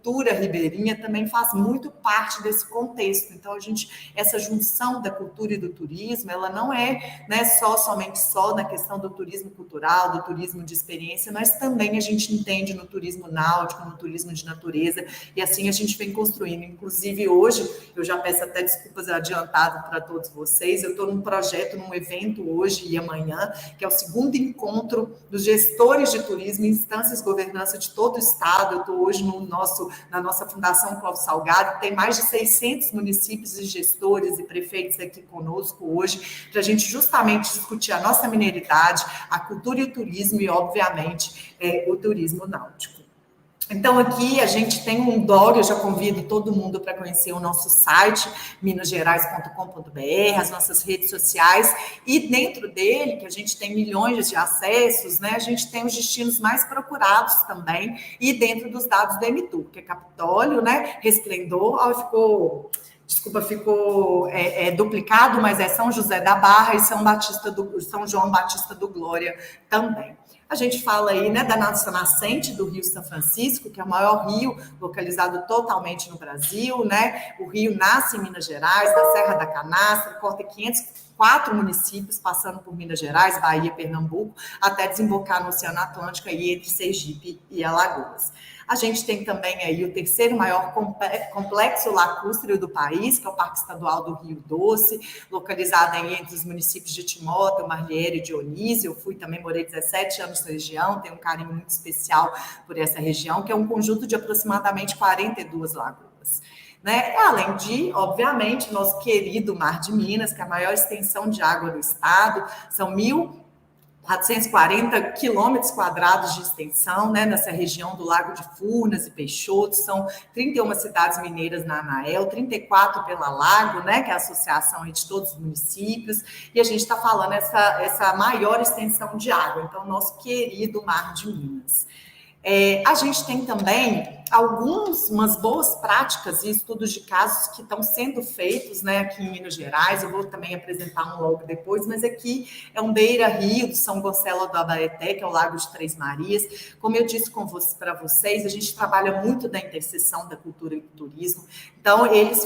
cultura ribeirinha também faz muito parte desse contexto. Então, essa junção da cultura e do turismo, ela não é, né, somente na questão do turismo cultural, do turismo de experiência, mas também a gente entende no turismo náutico, no turismo de natureza, e assim a gente vem construindo. Inclusive, hoje, eu já peço até desculpas adiantado para todos vocês, eu estou num projeto, num evento hoje e amanhã, que é o segundo encontro dos gestores de turismo em instâncias de governança de todo o estado. Eu estou hoje na nossa Fundação Clóvis Salgado, tem mais de 600 municípios e gestores e prefeitos aqui conosco hoje, para a gente justamente discutir a nossa mineridade, a cultura e o turismo e, obviamente, o turismo náutico. Então, aqui a gente tem um blog, eu já convido todo mundo para conhecer o nosso site, minasgerais.com.br, as nossas redes sociais, e dentro dele, que a gente tem milhões de acessos, né, a gente tem os destinos mais procurados também, e dentro dos dados do MTUR, que é Capitólio, né, Resplendor, ficou duplicado, mas é São José da Barra e São João Batista do Glória também. A gente fala aí, né, da nossa nascente do Rio São Francisco, que é o maior rio localizado totalmente no Brasil, né? O rio nasce em Minas Gerais, na Serra da Canastra, corta 504 municípios, passando por Minas Gerais, Bahia, Pernambuco, até desembocar no Oceano Atlântico, aí entre Sergipe e Alagoas. A gente tem também aí o terceiro maior complexo lacustre do país, que é o Parque Estadual do Rio Doce, localizado aí entre os municípios de Timóteo, Marliere e Dionísio. Eu morei 17 anos na região, tenho um carinho muito especial por essa região, que é um conjunto de aproximadamente 42 lagoas. Né? Além de, obviamente, nosso querido Mar de Minas, que é a maior extensão de água do estado, são 1.440 quilômetros quadrados de extensão, né, nessa região do Lago de Furnas e Peixoto. São 31 cidades mineiras na ANAEL, 34 pela Lago, né, que é a associação de todos os municípios, e a gente está falando essa maior extensão de água, então, nosso querido Mar de Minas. A gente tem também umas boas práticas e estudos de casos que estão sendo feitos, né, aqui em Minas Gerais. Eu vou também apresentar um logo depois, mas aqui é um beira-rio do São Gonçalo do Abaeté, que é o Lago de Três Marias. Como eu disse para vocês, a gente trabalha muito da interseção da cultura e do turismo. Então, eles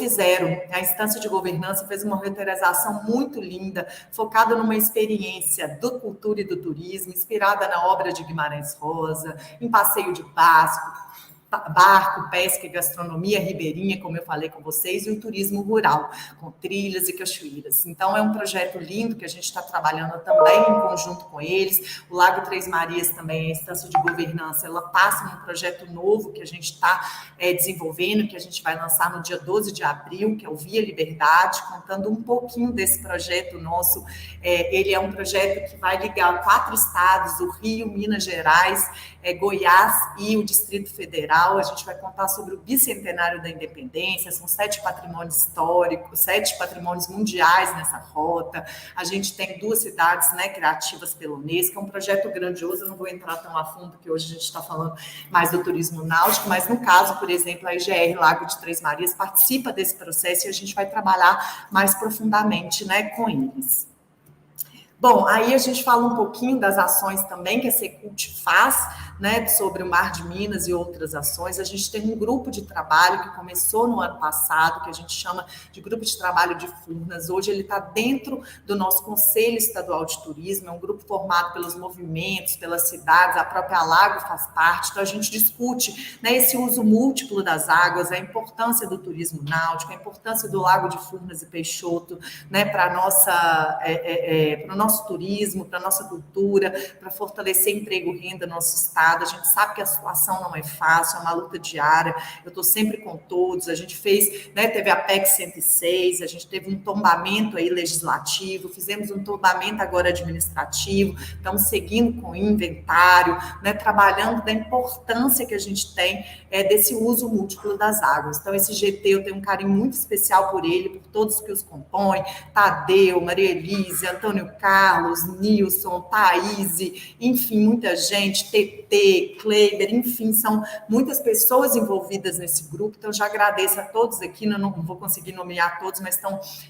a instância de governança fez uma roteirização muito linda, focada numa experiência do cultura e do turismo, inspirada na obra de Guimarães Rosa, em passeio de barco, pesca e gastronomia ribeirinha, como eu falei com vocês, e o turismo rural, com trilhas e cachoeiras. Então, é um projeto lindo que a gente está trabalhando também em conjunto com eles. O Lago Três Marias também, a instância de governança, ela passa num projeto novo que a gente está desenvolvendo, que a gente vai lançar no dia 12 de abril, que é o Via Liberdade, contando um pouquinho desse projeto nosso. Ele é um projeto que vai ligar 4 estados, o Rio, Minas Gerais, Goiás e o Distrito Federal. A gente vai contar sobre o bicentenário da independência, são 7 patrimônios históricos, 7 patrimônios mundiais nessa rota. A gente tem 2 cidades, né, criativas pela Unesco, é um projeto grandioso. Eu não vou entrar tão a fundo, porque hoje a gente está falando mais do turismo náutico, mas no caso, por exemplo, a IGR Lago de Três Marias participa desse processo e a gente vai trabalhar mais profundamente, né, com eles. Bom, aí a gente fala um pouquinho das ações também que a Secult faz, né, sobre o Mar de Minas e outras ações. A gente tem um grupo de trabalho que começou no ano passado, que a gente chama de Grupo de Trabalho de Furnas. Hoje ele está dentro do nosso Conselho Estadual de Turismo, é um grupo formado pelos movimentos, pelas cidades, a própria Lago faz parte. Então a gente discute, né, esse uso múltiplo das águas, a importância do turismo náutico, a importância do Lago de Furnas e Peixoto, né, para o nosso turismo, para a nossa cultura, para fortalecer emprego e renda no nosso estado. A gente sabe que a situação não é fácil, é uma luta diária. Eu estou sempre com todos. A gente fez, né, teve a PEC 106, a gente teve um tombamento aí legislativo, fizemos um tombamento agora administrativo, estamos seguindo com o inventário, né, trabalhando da importância que a gente tem desse uso múltiplo das águas. Então, esse GT eu tenho um carinho muito especial por ele, por todos que os compõem, Tadeu, Maria Elise, Antônio Carlos, Nilson, Thaís, enfim, muita gente, TT, PT, Kleiber, enfim, são muitas pessoas envolvidas nesse grupo, então eu já agradeço a todos aqui, não vou conseguir nomear todos, mas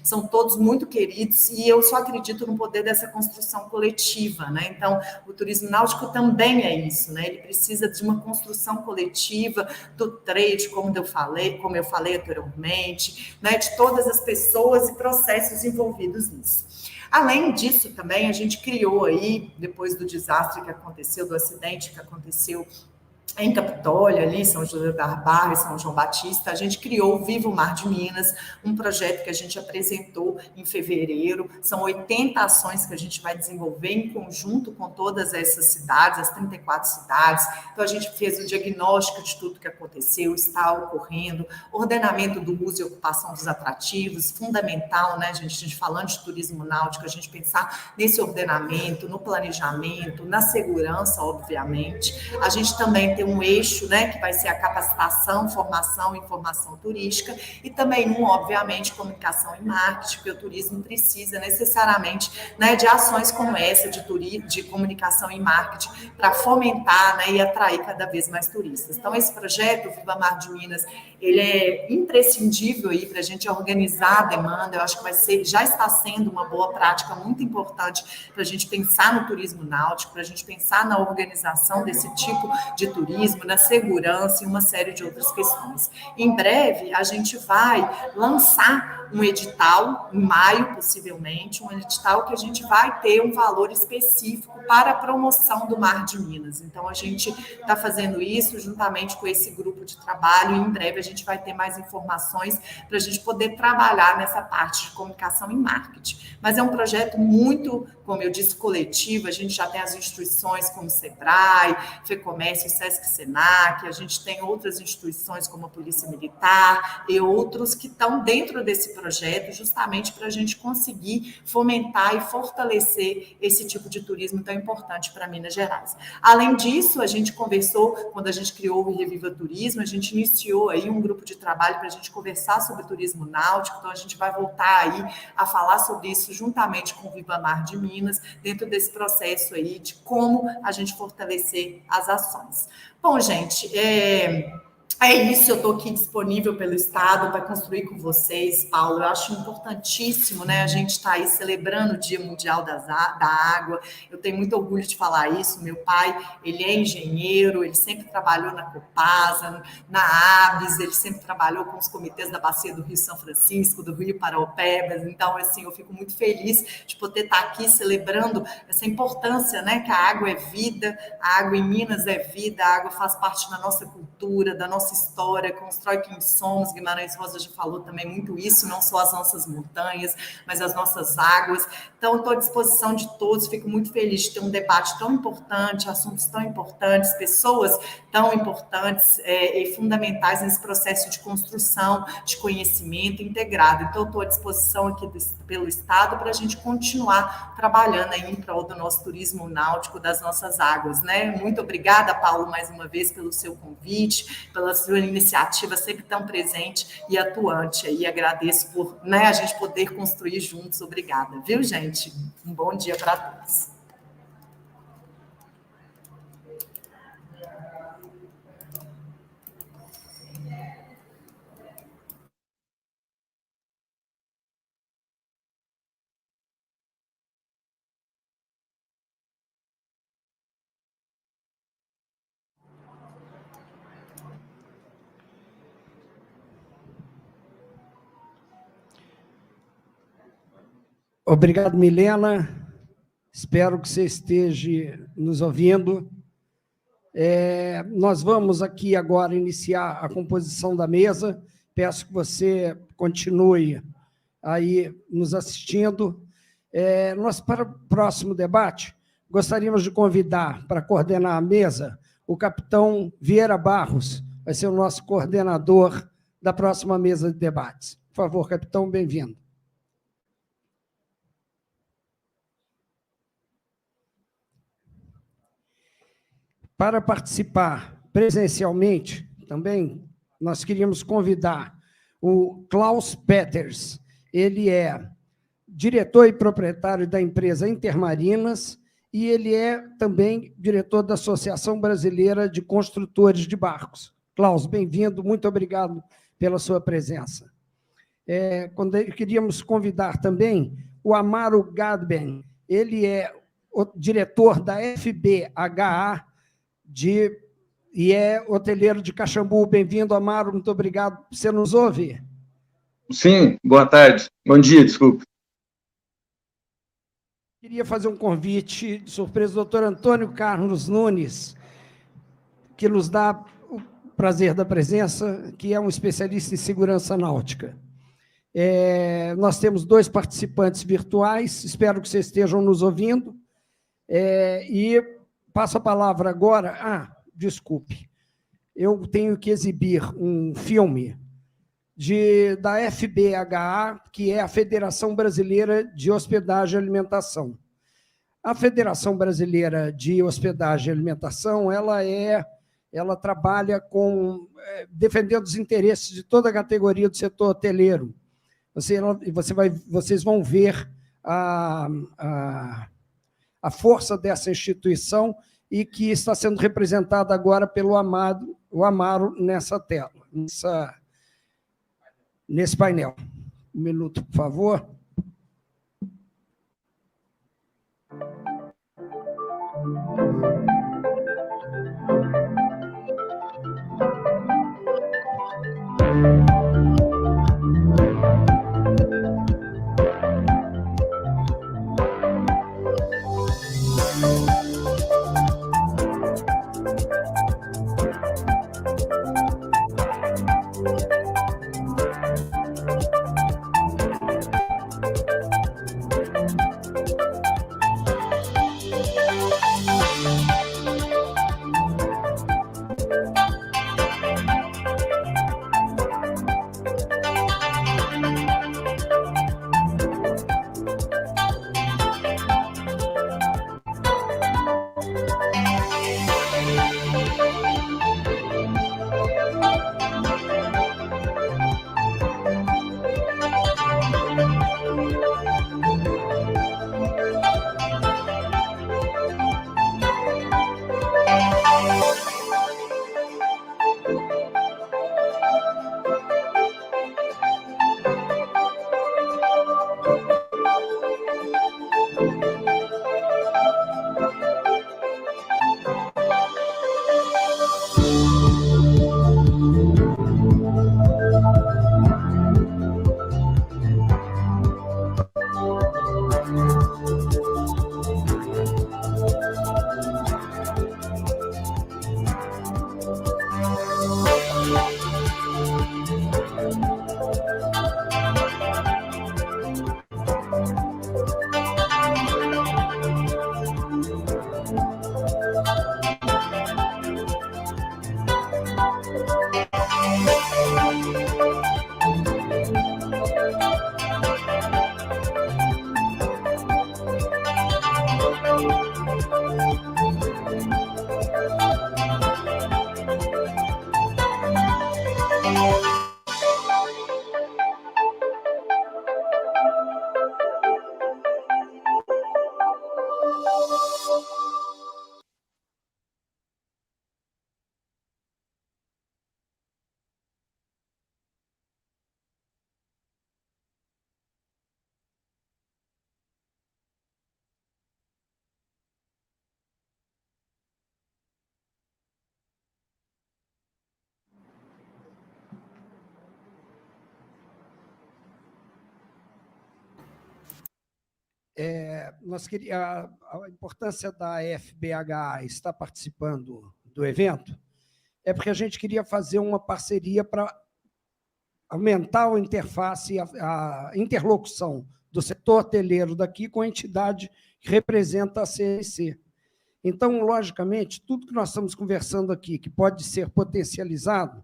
são todos muito queridos, e eu só acredito no poder dessa construção coletiva, né? Então, o turismo náutico também é isso, né? Ele precisa de uma construção coletiva do trade, como eu falei anteriormente, né? De todas as pessoas e processos envolvidos nisso. Além disso, também, a gente criou aí, depois do desastre que aconteceu, do acidente que aconteceu em Capitólio, ali, São José da Barra e São João Batista, a gente criou o Viva o Mar de Minas, um projeto que a gente apresentou em fevereiro. São 80 ações que a gente vai desenvolver em conjunto com todas essas cidades, as 34 cidades. Então, a gente fez o diagnóstico de tudo que aconteceu, está ocorrendo, ordenamento do uso e ocupação dos atrativos, fundamental, né, gente falando de turismo náutico, a gente pensar nesse ordenamento, no planejamento, na segurança, obviamente. A gente também tem um eixo, né, que vai ser a capacitação, formação e informação turística, e também obviamente, comunicação e marketing, porque o turismo precisa necessariamente, né, de ações como essa, de comunicação e marketing, para fomentar, né, e atrair cada vez mais turistas. Então, esse projeto, o Viva Mar de Minas, ele é imprescindível aí para a gente organizar a demanda. Eu acho que já está sendo uma boa prática muito importante para a gente pensar no turismo náutico, para a gente pensar na organização desse tipo de turismo, na segurança e uma série de outras questões. Em breve, a gente vai lançar um edital, em maio, possivelmente, um edital que a gente vai ter um valor específico para a promoção do Mar de Minas. Então, a gente está fazendo isso juntamente com esse grupo de trabalho, e em breve a gente vai ter mais informações para a gente poder trabalhar nessa parte de comunicação e marketing. Mas é um projeto muito, como eu disse, coletivo. A gente já tem as instituições como o SEBRAE, FEComércio, SESC, SENAC, a gente tem outras instituições como a Polícia Militar e outros que estão dentro desse projeto justamente para a gente conseguir fomentar e fortalecer esse tipo de turismo tão importante para Minas Gerais. Além disso, a gente conversou, quando a gente criou o Reviva Turismo, a gente iniciou aí um grupo de trabalho para a gente conversar sobre turismo náutico, então a gente vai voltar aí a falar sobre isso juntamente com o Viva Mar de Minas, dentro desse processo aí de como a gente fortalecer as ações. Bom, gente, é isso, eu estou aqui disponível pelo Estado para construir com vocês, Paulo. Eu acho importantíssimo, né? A gente está aí celebrando o Dia Mundial da Água. Eu tenho muito orgulho de falar isso. Meu pai, ele é engenheiro, ele sempre trabalhou na Copasa, na ABS, ele sempre trabalhou com os comitês da Bacia do Rio São Francisco, do Rio Paraopebas. Então, assim, eu fico muito feliz de poder estar aqui celebrando essa importância, né? Que a água é vida, a água em Minas é vida, a água faz parte da nossa cultura, da nossa história, constrói quem somos. Guimarães Rosa já falou também muito isso, não só as nossas montanhas, mas as nossas águas. Então, estou à disposição de todos, fico muito feliz de ter um debate tão importante, assuntos tão importantes, pessoas tão importantes e fundamentais nesse processo de construção de conhecimento integrado. Então, estou à disposição aqui pelo Estado para a gente continuar trabalhando aí em prol do nosso turismo náutico, das nossas águas, né? Muito obrigada, Paulo, mais uma vez, pelo seu convite, pela sua iniciativa sempre tão presente e atuante. E agradeço por, né, a gente poder construir juntos. Obrigada, viu, gente? Um bom dia para todos. Obrigado, Milena. Espero que você esteja nos ouvindo. Nós vamos aqui agora iniciar a composição da mesa. Peço que você continue aí nos assistindo. Nós, para o próximo debate, gostaríamos de convidar para coordenar a mesa o capitão Vieira Barros, vai ser o nosso coordenador da próxima mesa de debates. Por favor, capitão, bem-vindo. Para participar presencialmente, também, nós queríamos convidar o Klaus Peters. Ele é diretor e proprietário da empresa Intermarinas e ele é também diretor da Associação Brasileira de Construtores de Barcos. Klaus, bem-vindo, muito obrigado pela sua presença. Queríamos convidar também o Amaro Gadben, ele é o diretor da FBHA e é hoteleiro de Caxambu. Bem-vindo, Amaro, muito obrigado. Você nos ouve? Sim, boa tarde. Bom dia, desculpe. Queria fazer um convite de surpresa ao doutor Antônio Carlos Nunes, que nos dá o prazer da presença, que é um especialista em segurança náutica. Nós temos 2 participantes virtuais, espero que vocês estejam nos ouvindo, e passo a palavra agora. Desculpe, eu tenho que exibir um filme da FBHA, que é a Federação Brasileira de Hospedagem e Alimentação. A Federação Brasileira de Hospedagem e Alimentação, ela trabalha defendendo os interesses de toda a categoria do setor hoteleiro. Vocês vão ver a força dessa instituição e que está sendo representada agora pelo Amaro nessa tela, nesse painel. Um minuto, por favor. A importância da FBHA estar participando do evento é porque a gente queria fazer uma parceria para aumentar a interface, a interlocução do setor hoteleiro daqui com a entidade que representa a CNC. Então, logicamente, tudo que nós estamos conversando aqui, que pode ser potencializado,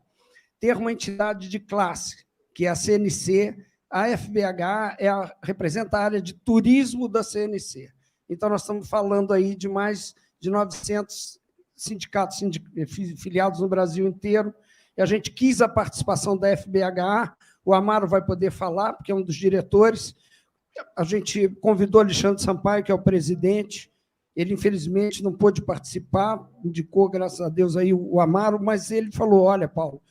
ter uma entidade de classe, que é a CNC. A FBHA representa a área de turismo da CNC. Então, nós estamos falando aí de mais de 900 sindicatos filiados no Brasil inteiro, e a gente quis a participação da FBHA. O Amaro vai poder falar, porque é um dos diretores. A gente convidou Alexandre Sampaio, que é o presidente, Ele, infelizmente, não pôde participar, indicou, graças a Deus, aí o Amaro, mas ele falou, olha, Paulo,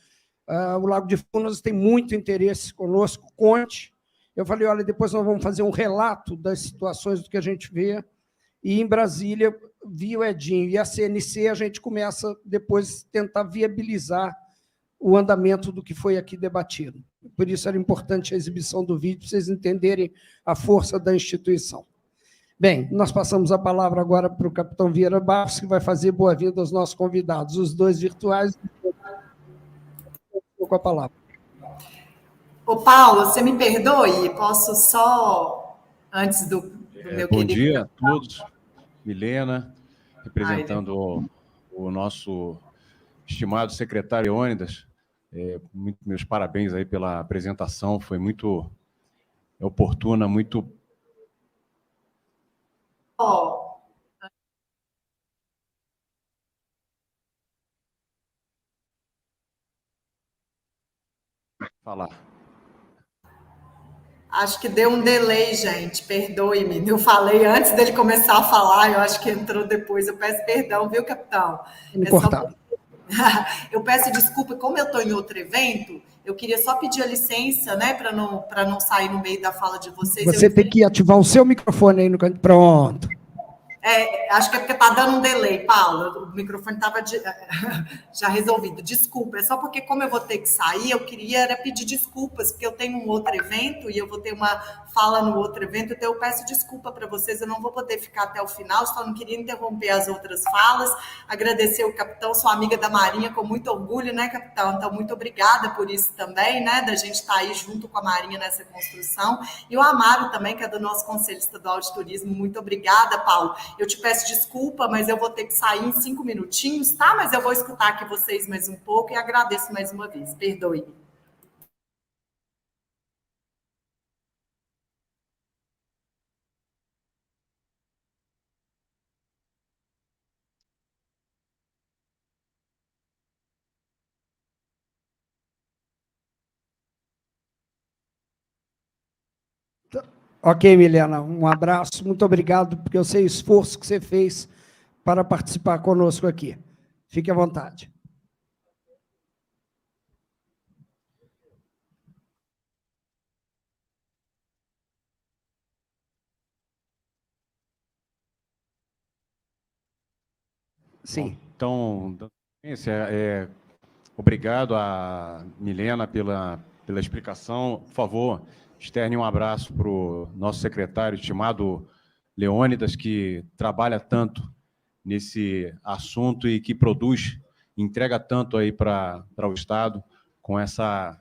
o Lago de Furnas tem muito interesse conosco, conte. Eu falei, olha, depois nós vamos fazer um relato das situações do que a gente vê, e em Brasília, via o Edinho e a CNC, a gente começa depois tentar viabilizar o andamento do que foi aqui debatido. Por isso era importante a exibição do vídeo, para vocês entenderem a força da instituição. Bem, nós passamos a palavra agora para o capitão Vieira Barros, que vai fazer boa-vinda aos nossos convidados, os dois virtuais. Estou com a palavra. Ô, Paulo, você me perdoe? Posso só, antes do meu bom querido... dia a todos. Milena, representando o nosso estimado secretário Leônidas. Meus parabéns aí pela apresentação, foi muito oportuna, muito... Falar. Acho que deu um delay, gente, perdoe-me. Eu falei antes dele começar a falar, eu acho que entrou depois. Eu peço perdão, viu, capitão? Eu peço desculpa, como eu estou em outro evento, eu queria só pedir a licença, né, para não sair no meio da fala de vocês. Você tem que ativar o seu microfone aí no canto. Pronto. Acho que é porque está dando um delay, Paulo. O microfone estava já resolvido. Desculpa, é só porque, como eu vou ter que sair, eu queria pedir desculpas, porque eu tenho um outro evento e eu vou ter uma fala no outro evento, então eu peço desculpa para vocês, eu não vou poder ficar até o final, só não queria interromper as outras falas. Agradecer o capitão, sou amiga da Marinha com muito orgulho, né, capitão? Então, muito obrigada por isso também, né, da gente estar aí junto com a Marinha nessa construção. E o Amaro também, que é do nosso Conselho Estadual de Turismo, muito obrigada, Paulo. Eu te peço desculpa, mas eu vou ter que sair em 5 minutinhos, tá? Mas eu vou escutar aqui vocês mais um pouco e agradeço mais uma vez. Perdoe. Ok, Milena, um abraço, muito obrigado, porque eu sei o esforço que você fez para participar conosco aqui. Fique à vontade. Sim. Então, obrigado a Milena pela explicação. Por favor, externe um abraço para o nosso secretário, estimado Leônidas, que trabalha tanto nesse assunto e que entrega tanto aí para o Estado, com essa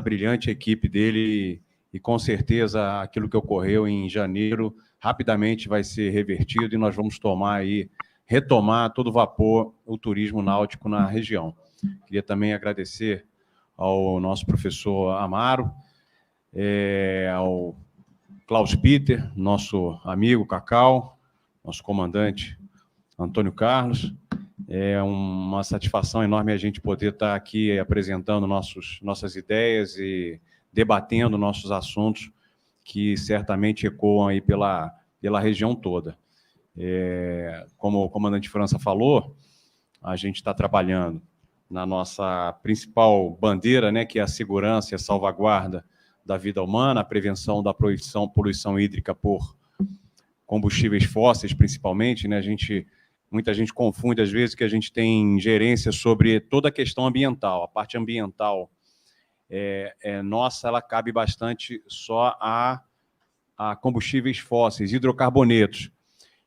brilhante equipe dele, e com certeza aquilo que ocorreu em janeiro rapidamente vai ser revertido e nós vamos retomar todo vapor o turismo náutico na região. Queria também agradecer ao nosso professor Amaro, ao Klaus Peter, nosso amigo Cacau, nosso comandante Antônio Carlos. É uma satisfação enorme a gente poder estar aqui apresentando nossas ideias e debatendo nossos assuntos, que certamente ecoam aí pela região toda. Como o comandante França falou, a gente está trabalhando na nossa principal bandeira, né, que é a segurança e a salvaguarda da vida humana, a prevenção da poluição hídrica por combustíveis fósseis, principalmente, né? Muita gente confunde, às vezes, que a gente tem gerência sobre toda a questão ambiental. A parte ambiental nossa, ela cabe bastante só a combustíveis fósseis, hidrocarbonetos.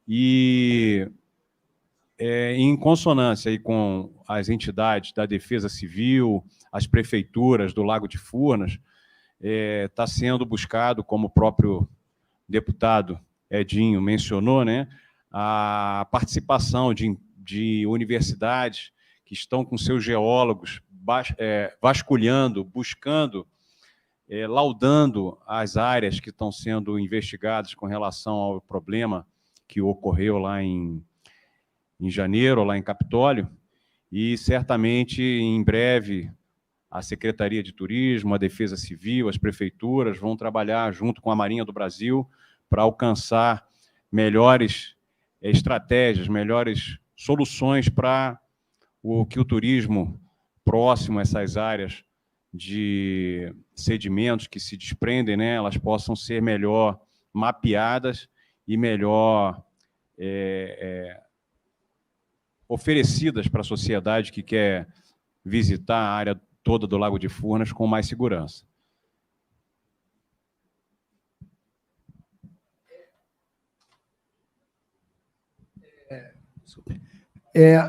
E, em consonância aí com as entidades da Defesa Civil, as prefeituras do Lago de Furnas, está sendo buscado, como o próprio deputado Edinho mencionou, né, a participação de universidades que estão com seus geólogos vasculhando, buscando, laudando as áreas que estão sendo investigadas com relação ao problema que ocorreu lá em janeiro, lá em Capitólio, e certamente, em breve, a Secretaria de Turismo, a Defesa Civil, as prefeituras vão trabalhar junto com a Marinha do Brasil para alcançar melhores estratégias, melhores soluções para que o turismo próximo a essas áreas de sedimentos que se desprendem, né, elas possam ser melhor mapeadas e melhor oferecidas para a sociedade que quer visitar a área toda do Lago de Furnas com mais segurança.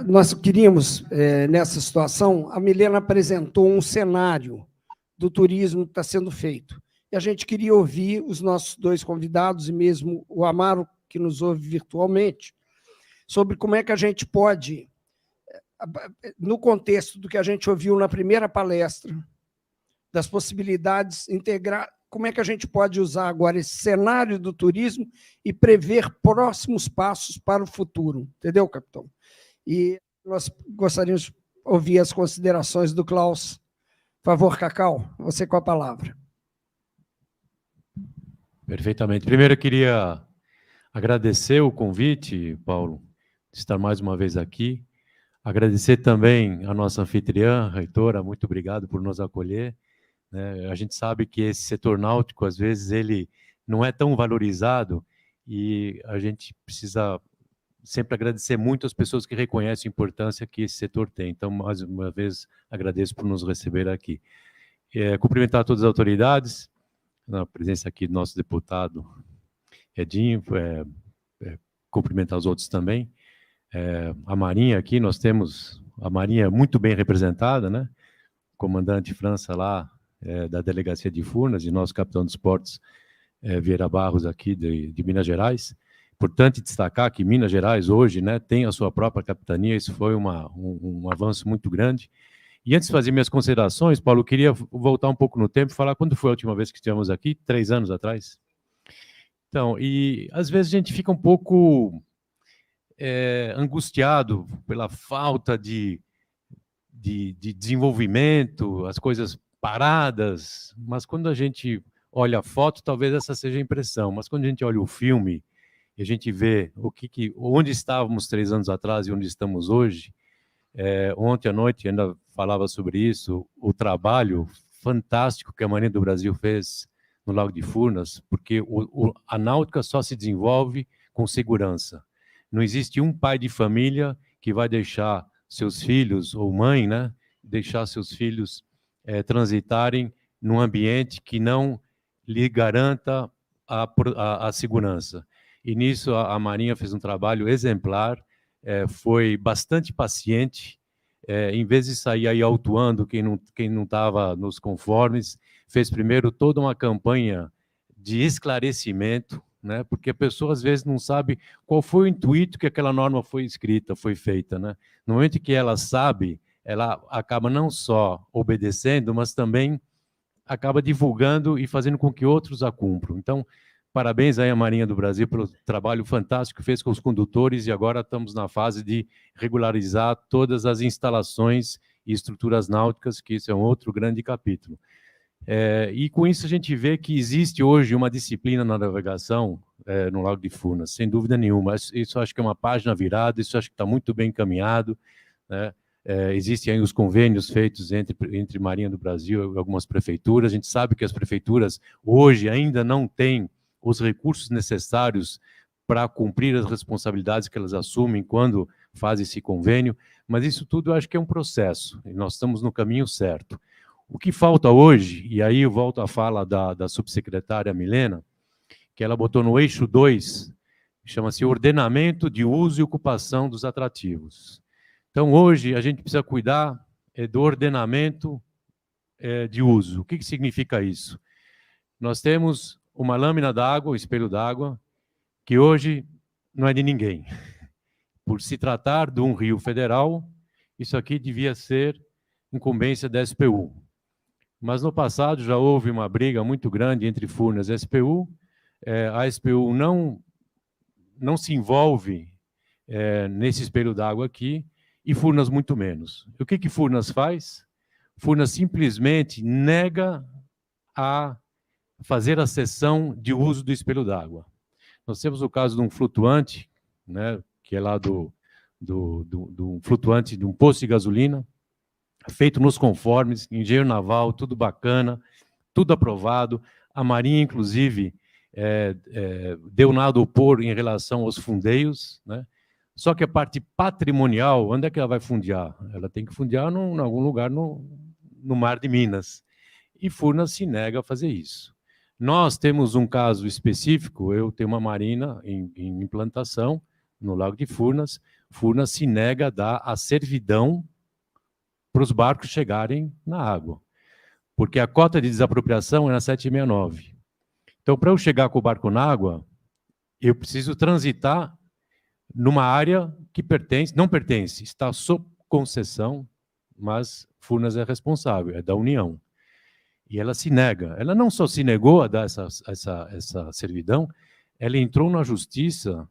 Nós queríamos, nessa situação, a Milena apresentou um cenário do turismo que está sendo feito. E a gente queria ouvir os nossos dois convidados, e mesmo o Amaro, que nos ouve virtualmente, sobre como é que a gente pode, no contexto do que a gente ouviu na primeira palestra, das possibilidades, integrar, como é que a gente pode usar agora esse cenário do turismo e prever próximos passos para o futuro. Entendeu, capitão? E nós gostaríamos de ouvir as considerações do Klaus. Por favor, Cacau, você com a palavra. Perfeitamente. Primeiro, eu queria agradecer o convite, Paulo, de estar mais uma vez aqui. Agradecer também a nossa anfitriã, reitora, muito obrigado por nos acolher. A gente sabe que esse setor náutico, às vezes, ele não é tão valorizado e a gente precisa sempre agradecer muito as pessoas que reconhecem a importância que esse setor tem. Então, mais uma vez, agradeço por nos receber aqui. Cumprimentar todas as autoridades, na presença aqui do nosso deputado Edinho, cumprimentar os outros também. A Marinha aqui, nós temos a Marinha muito bem representada, né? O comandante França lá, da Delegacia de Furnas, e nosso capitão de esportes, Vieira Barros, aqui de Minas Gerais. Importante destacar que Minas Gerais hoje, né, tem a sua própria capitania, isso foi um avanço muito grande. E antes de fazer minhas considerações, Paulo, eu queria voltar um pouco no tempo e falar quando foi a última vez que estivemos aqui, 3 anos atrás. Então, e às vezes a gente fica um pouco angustiado pela falta de desenvolvimento, as coisas paradas, mas quando a gente olha a foto, talvez essa seja a impressão, mas quando a gente olha o filme e a gente vê onde estávamos 3 anos atrás e onde estamos hoje, ontem à noite ainda falava sobre isso, o trabalho fantástico que a Marinha do Brasil fez no Lago de Furnas, porque a náutica só se desenvolve com segurança. Não existe um pai de família que vai deixar seus filhos, ou mãe, né, deixar seus filhos transitarem num ambiente que não lhe garanta a segurança. E nisso a Marinha fez um trabalho exemplar, foi bastante paciente, em vez de sair aí autuando quem não estava nos conformes, fez primeiro toda uma campanha de esclarecimento, né? Porque a pessoa às vezes não sabe qual foi o intuito que aquela norma foi escrita, foi feita, né? No momento que ela sabe, ela acaba não só obedecendo, mas também acaba divulgando e fazendo com que outros a cumpram. Então, parabéns aí à Marinha do Brasil pelo trabalho fantástico que fez com os condutores, e agora estamos na fase de regularizar todas as instalações e estruturas náuticas, que isso é um outro grande capítulo. E com isso a gente vê que existe hoje uma disciplina na navegação no Lago de Furnas, sem dúvida nenhuma. Isso acho que é uma página virada, isso acho que está muito bem encaminhado, né? Existem aí os convênios feitos entre Marinha do Brasil e algumas prefeituras. A gente sabe que as prefeituras hoje ainda não têm os recursos necessários para cumprir as responsabilidades que elas assumem quando fazem esse convênio, mas isso tudo eu acho que é um processo, e nós estamos no caminho certo. O que falta hoje, e aí eu volto à fala da subsecretária Milena, que ela botou no eixo 2, chama-se ordenamento de uso e ocupação dos atrativos. Então, hoje, a gente precisa cuidar do ordenamento de uso. O que significa isso? Nós temos uma lâmina d'água, um espelho d'água, que hoje não é de ninguém. Por se tratar de um rio federal, isso aqui devia ser incumbência da SPU. Mas no passado já houve uma briga muito grande entre Furnas e SPU. A SPU não se envolve nesse espelho d'água aqui, e Furnas muito menos. O que Furnas faz? Furnas simplesmente nega a fazer a cessão de uso do espelho d'água. Nós temos o caso de um flutuante, né, que é lá do flutuante de um posto de gasolina, feito nos conformes, engenheiro naval, tudo bacana, tudo aprovado. A Marinha, inclusive, deu nada a opor em relação aos fundeios, né? Só que a parte patrimonial, onde é que ela vai fundear? Ela tem que fundear em algum lugar no Mar de Minas. E Furnas se nega a fazer isso. Nós temos um caso específico, eu tenho uma marina em implantação no Lago de Furnas. Furnas se nega a dar a servidão para os barcos chegarem na água, porque a cota de desapropriação é na 769. Então, para eu chegar com o barco na água, eu preciso transitar numa área que não pertence, está sob concessão, mas Furnas é responsável, é da União. E ela se nega. Ela não só se negou a dar essa servidão, ela entrou na justiça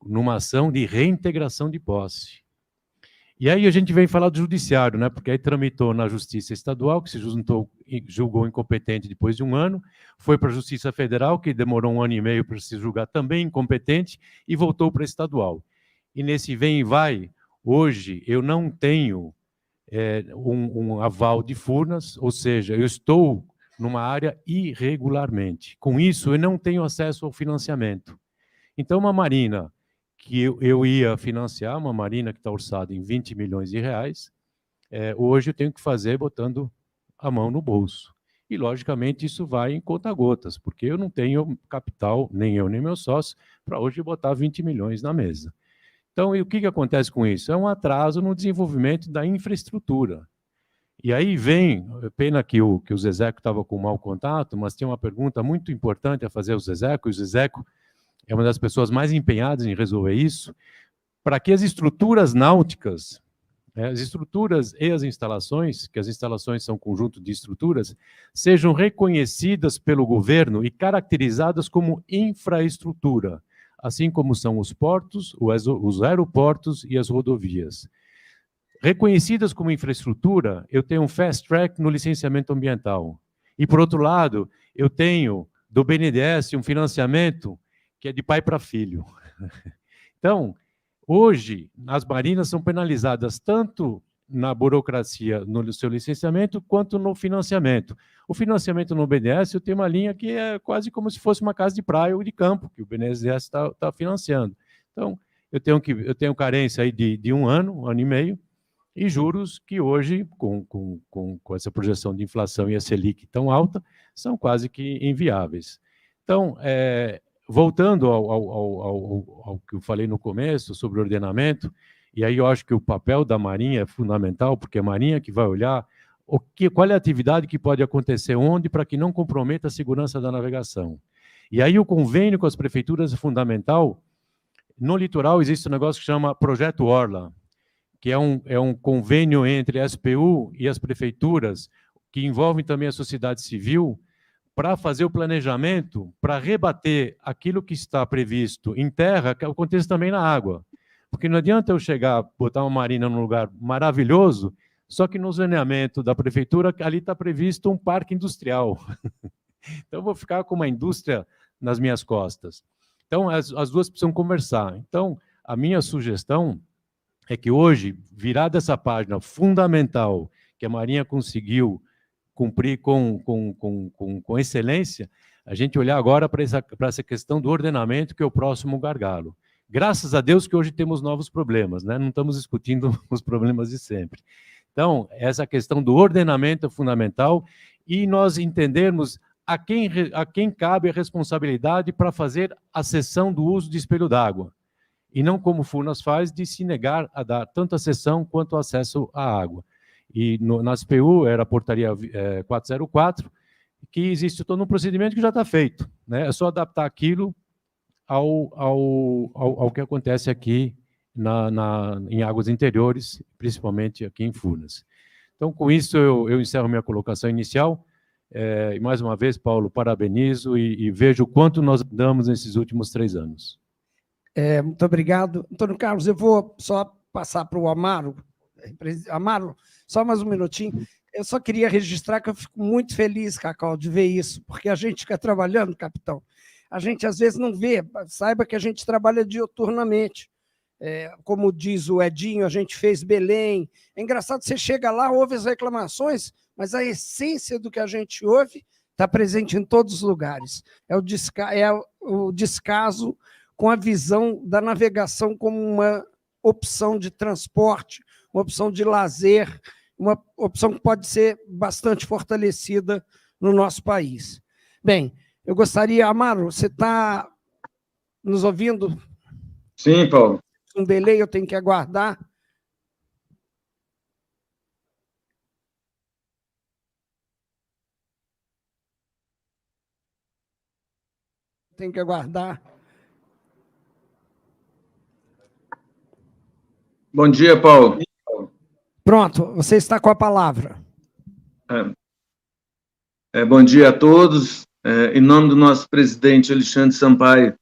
numa ação de reintegração de posse. E aí a gente vem falar do judiciário, né? Porque aí tramitou na Justiça Estadual, que se julgou incompetente depois de um ano, foi para a Justiça Federal, que demorou 1 ano e meio para se julgar também incompetente, e voltou para a Estadual. E nesse vem e vai, hoje eu não tenho um aval de Furnas, ou seja, eu estou numa área irregularmente. Com isso, eu não tenho acesso ao financiamento. Então, uma marina que eu ia financiar, uma marina que está orçada em 20 milhões de reais, hoje eu tenho que fazer botando a mão no bolso. E, logicamente, isso vai em conta-gotas, porque eu não tenho capital, nem eu nem meu sócio, para hoje botar 20 milhões na mesa. Então, e o que acontece com isso? É um atraso no desenvolvimento da infraestrutura. E aí vem, pena que o Zezeco estava com mau contato, mas tem uma pergunta muito importante a fazer ao Zezeco, e o Zezeco é uma das pessoas mais empenhadas em resolver isso, para que as estruturas náuticas, as estruturas e as instalações, que as instalações são um conjunto de estruturas, sejam reconhecidas pelo governo e caracterizadas como infraestrutura, assim como são os portos, os aeroportos e as rodovias. Reconhecidas como infraestrutura, eu tenho um fast track no licenciamento ambiental. E, por outro lado, eu tenho do BNDES um financiamento que é de pai para filho. Então, hoje, as marinas são penalizadas tanto na burocracia, no seu licenciamento, quanto no financiamento. O financiamento no BNDES, eu tenho uma linha que é quase como se fosse uma casa de praia ou de campo, que o BNDES está financiando. Então, eu tenho carência aí de 1 ano, 1 ano e meio, e juros que hoje, com essa projeção de inflação e a Selic tão alta, são quase que inviáveis. Então, voltando ao que eu falei no começo sobre ordenamento, e aí eu acho que o papel da Marinha é fundamental, porque é a Marinha que vai olhar qual é a atividade que pode acontecer onde para que não comprometa a segurança da navegação. E aí o convênio com as prefeituras é fundamental. No litoral existe um negócio que chama Projeto Orla, que é um convênio entre a SPU e as prefeituras, que envolve também a sociedade civil, para fazer o planejamento, para rebater aquilo que está previsto em terra, que aconteça também na água. Porque não adianta eu chegar, botar uma marina num lugar maravilhoso, só que no zoneamento da prefeitura, ali está previsto um parque industrial. Então, eu vou ficar com uma indústria nas minhas costas. Então, as duas precisam conversar. Então, a minha sugestão é que hoje, virada essa página fundamental que a Marinha conseguiu cumprir com excelência, a gente olhar agora para essa questão do ordenamento, que é o próximo gargalo. Graças a Deus que hoje temos novos problemas, né? Não estamos discutindo os problemas de sempre. Então, essa questão do ordenamento é fundamental e nós entendermos a quem cabe a responsabilidade para fazer a cessão do uso de espelho d'água. E não como o Furnas faz, de se negar a dar tanto a cessão quanto o acesso à água. E na SPU era a portaria 404, que existe todo um procedimento que já está feito, né? É só adaptar aquilo ao que acontece aqui em águas interiores, principalmente aqui em Furnas. Então, com isso, eu encerro minha colocação inicial. E mais uma vez, Paulo, parabenizo e vejo o quanto nós damos nesses últimos 3 anos. Muito obrigado. Antônio Carlos, eu vou só passar para o Amaro. Amaro, só mais um minutinho. Eu só queria registrar que eu fico muito feliz, Cacau, de ver isso, porque a gente fica trabalhando, capitão. a gente às vezes não vê. Saiba que a gente trabalha diuturnamente. Como diz o Edinho, a gente fez Belém. É engraçado, você chega lá, ouve as reclamações, mas a essência do que a gente ouve está presente em todos os lugares. É o descaso com a visão da navegação como uma opção de transporte, uma opção de lazer, uma opção que pode ser bastante fortalecida no nosso país. Bem, eu gostaria, Amaro, você está nos ouvindo? Sim, Paulo. Um delay, eu tenho que aguardar. Tem que aguardar. Bom dia, Paulo. Pronto, você está com a palavra. Bom dia a todos. Em nome do nosso presidente Alexandre Sampaio,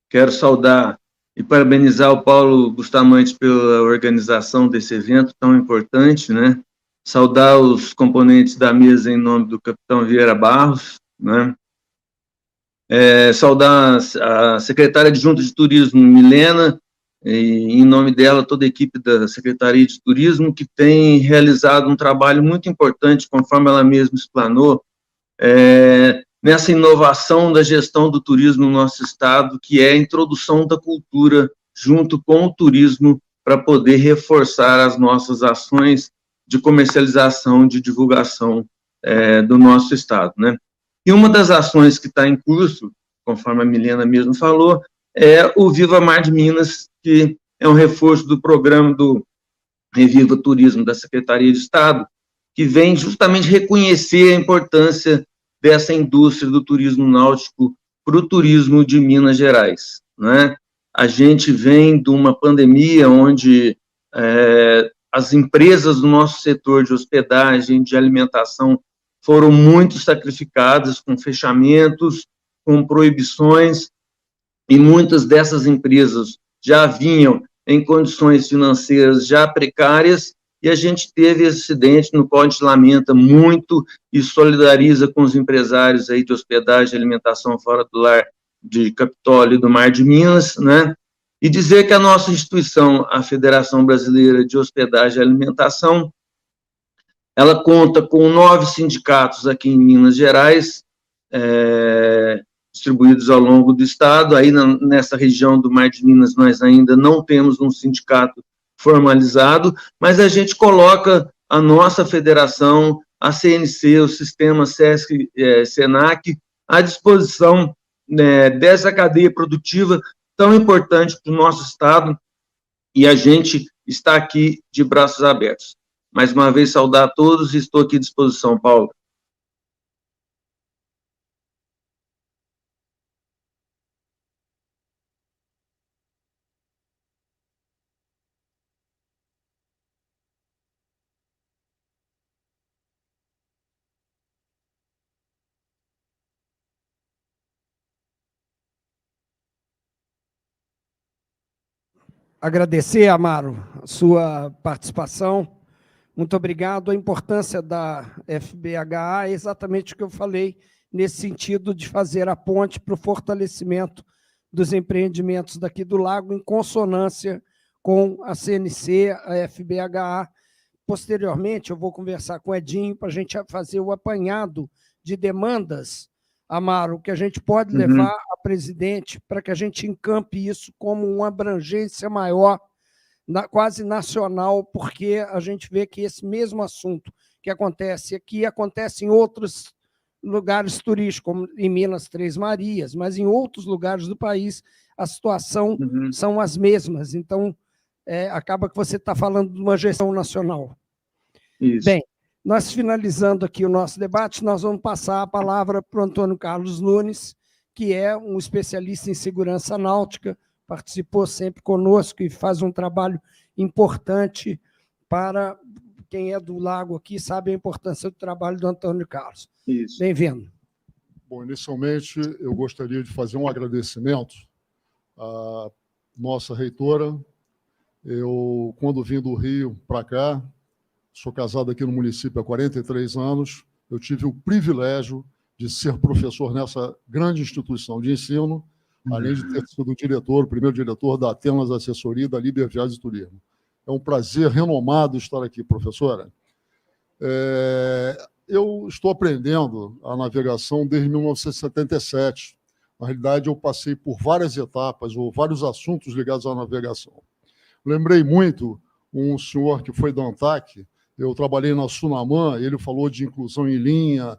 quero saudar e parabenizar o Paulo Bustamante pela organização desse evento tão importante, né? Saudar os componentes da mesa em nome do capitão Vieira Barros, né? Saudar a secretária adjunta de Turismo, Milena, e, em nome dela, toda a equipe da Secretaria de Turismo, que tem realizado um trabalho muito importante, conforme ela mesma explanou, nessa inovação da gestão do turismo no nosso estado, que é a introdução da cultura junto com o turismo para poder reforçar as nossas ações de comercialização, de divulgação do nosso estado, né? E uma das ações que está em curso, conforme a Milena mesmo falou, é o Viva Mar de Minas, que é um reforço do programa do Reviva Turismo da Secretaria de Estado, que vem justamente reconhecer a importância dessa indústria do turismo náutico para o turismo de Minas Gerais, né? A gente vem de uma pandemia onde as empresas do nosso setor de hospedagem, de alimentação, foram muito sacrificadas com fechamentos, com proibições, e muitas dessas empresas já vinham em condições financeiras já precárias, e a gente teve esse acidente no qual a gente lamenta muito e solidariza com os empresários aí de hospedagem e alimentação fora do lar de Capitólio e do Mar de Minas, né? E dizer que a nossa instituição, a Federação Brasileira de Hospedagem e Alimentação, ela conta com 9 sindicatos aqui em Minas Gerais, distribuídos ao longo do estado. Aí nessa região do Mar de Minas nós ainda não temos um sindicato formalizado, mas a gente coloca a nossa federação, a CNC, o sistema SESC-SENAC, à disposição dessa cadeia produtiva tão importante para o nosso estado, e a gente está aqui de braços abertos. Mais uma vez, saudar a todos e estou aqui à disposição, Paulo. Agradecer, Amaro, a sua participação. Muito obrigado. A importância da FBHA é exatamente o que eu falei, nesse sentido de fazer a ponte para o fortalecimento dos empreendimentos daqui do Lago, em consonância com a CNC, a FBHA. Posteriormente, eu vou conversar com o Edinho para a gente fazer o apanhado de demandas, Amaro, que a gente pode levar a presidente para que a gente encampe isso como uma abrangência maior, quase nacional, porque a gente vê que esse mesmo assunto que acontece aqui acontece em outros lugares turísticos, como em Minas Três Marias, mas em outros lugares do país a situação são as mesmas. Então, acaba que você está falando de uma gestão nacional. Isso. Bem, nós finalizando aqui o nosso debate, nós vamos passar a palavra para o Antônio Carlos Nunes, que é um especialista em segurança náutica, participou sempre conosco e faz um trabalho importante para quem é do Lago aqui, sabe a importância do trabalho do Antônio Carlos. Isso. Bem-vindo. Bom, inicialmente, eu gostaria de fazer um agradecimento à nossa reitora. Eu, quando vim do Rio para cá, sou casado aqui no município há 43 anos, eu tive o privilégio de ser professor nessa grande instituição de ensino, além de ter sido o primeiro diretor da Atenas Assessoria e da Liber Viagens e Turismo. É um prazer renomado estar aqui, professora. Eu estou aprendendo a navegação desde 1977. Na realidade, eu passei por várias etapas ou vários assuntos ligados à navegação. Lembrei muito um senhor que foi da ANTAC, eu trabalhei na Sunaman, ele falou de inclusão em linha,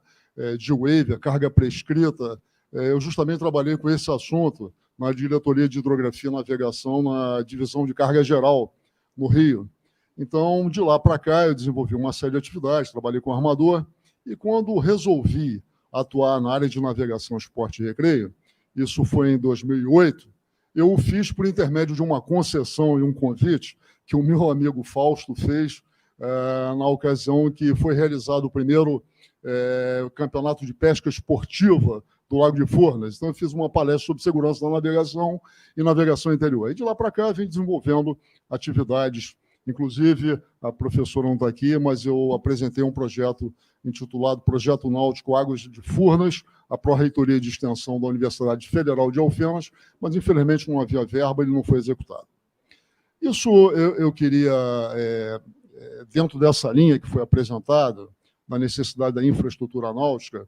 de waiver, carga prescrita. Eu justamente trabalhei com esse assunto na diretoria de hidrografia e navegação, na divisão de carga geral, no Rio. Então, de lá para cá, eu desenvolvi uma série de atividades, trabalhei com armador, e quando resolvi atuar na área de navegação, esporte e recreio, isso foi em 2008, eu o fiz por intermédio de uma concessão e um convite que o meu amigo Fausto fez na ocasião que foi realizado o primeiro campeonato de pesca esportiva do Lago de Furnas. Então, eu fiz uma palestra sobre segurança da navegação e navegação interior. E de lá para cá, vem desenvolvendo atividades. Inclusive, a professora não está aqui, mas eu apresentei um projeto intitulado Projeto Náutico Águas de Furnas, a Pró-Reitoria de Extensão da Universidade Federal de Alfenas, mas, infelizmente, não havia verba, ele não foi executado. Isso eu queria, dentro dessa linha que foi apresentada, da necessidade da infraestrutura náutica,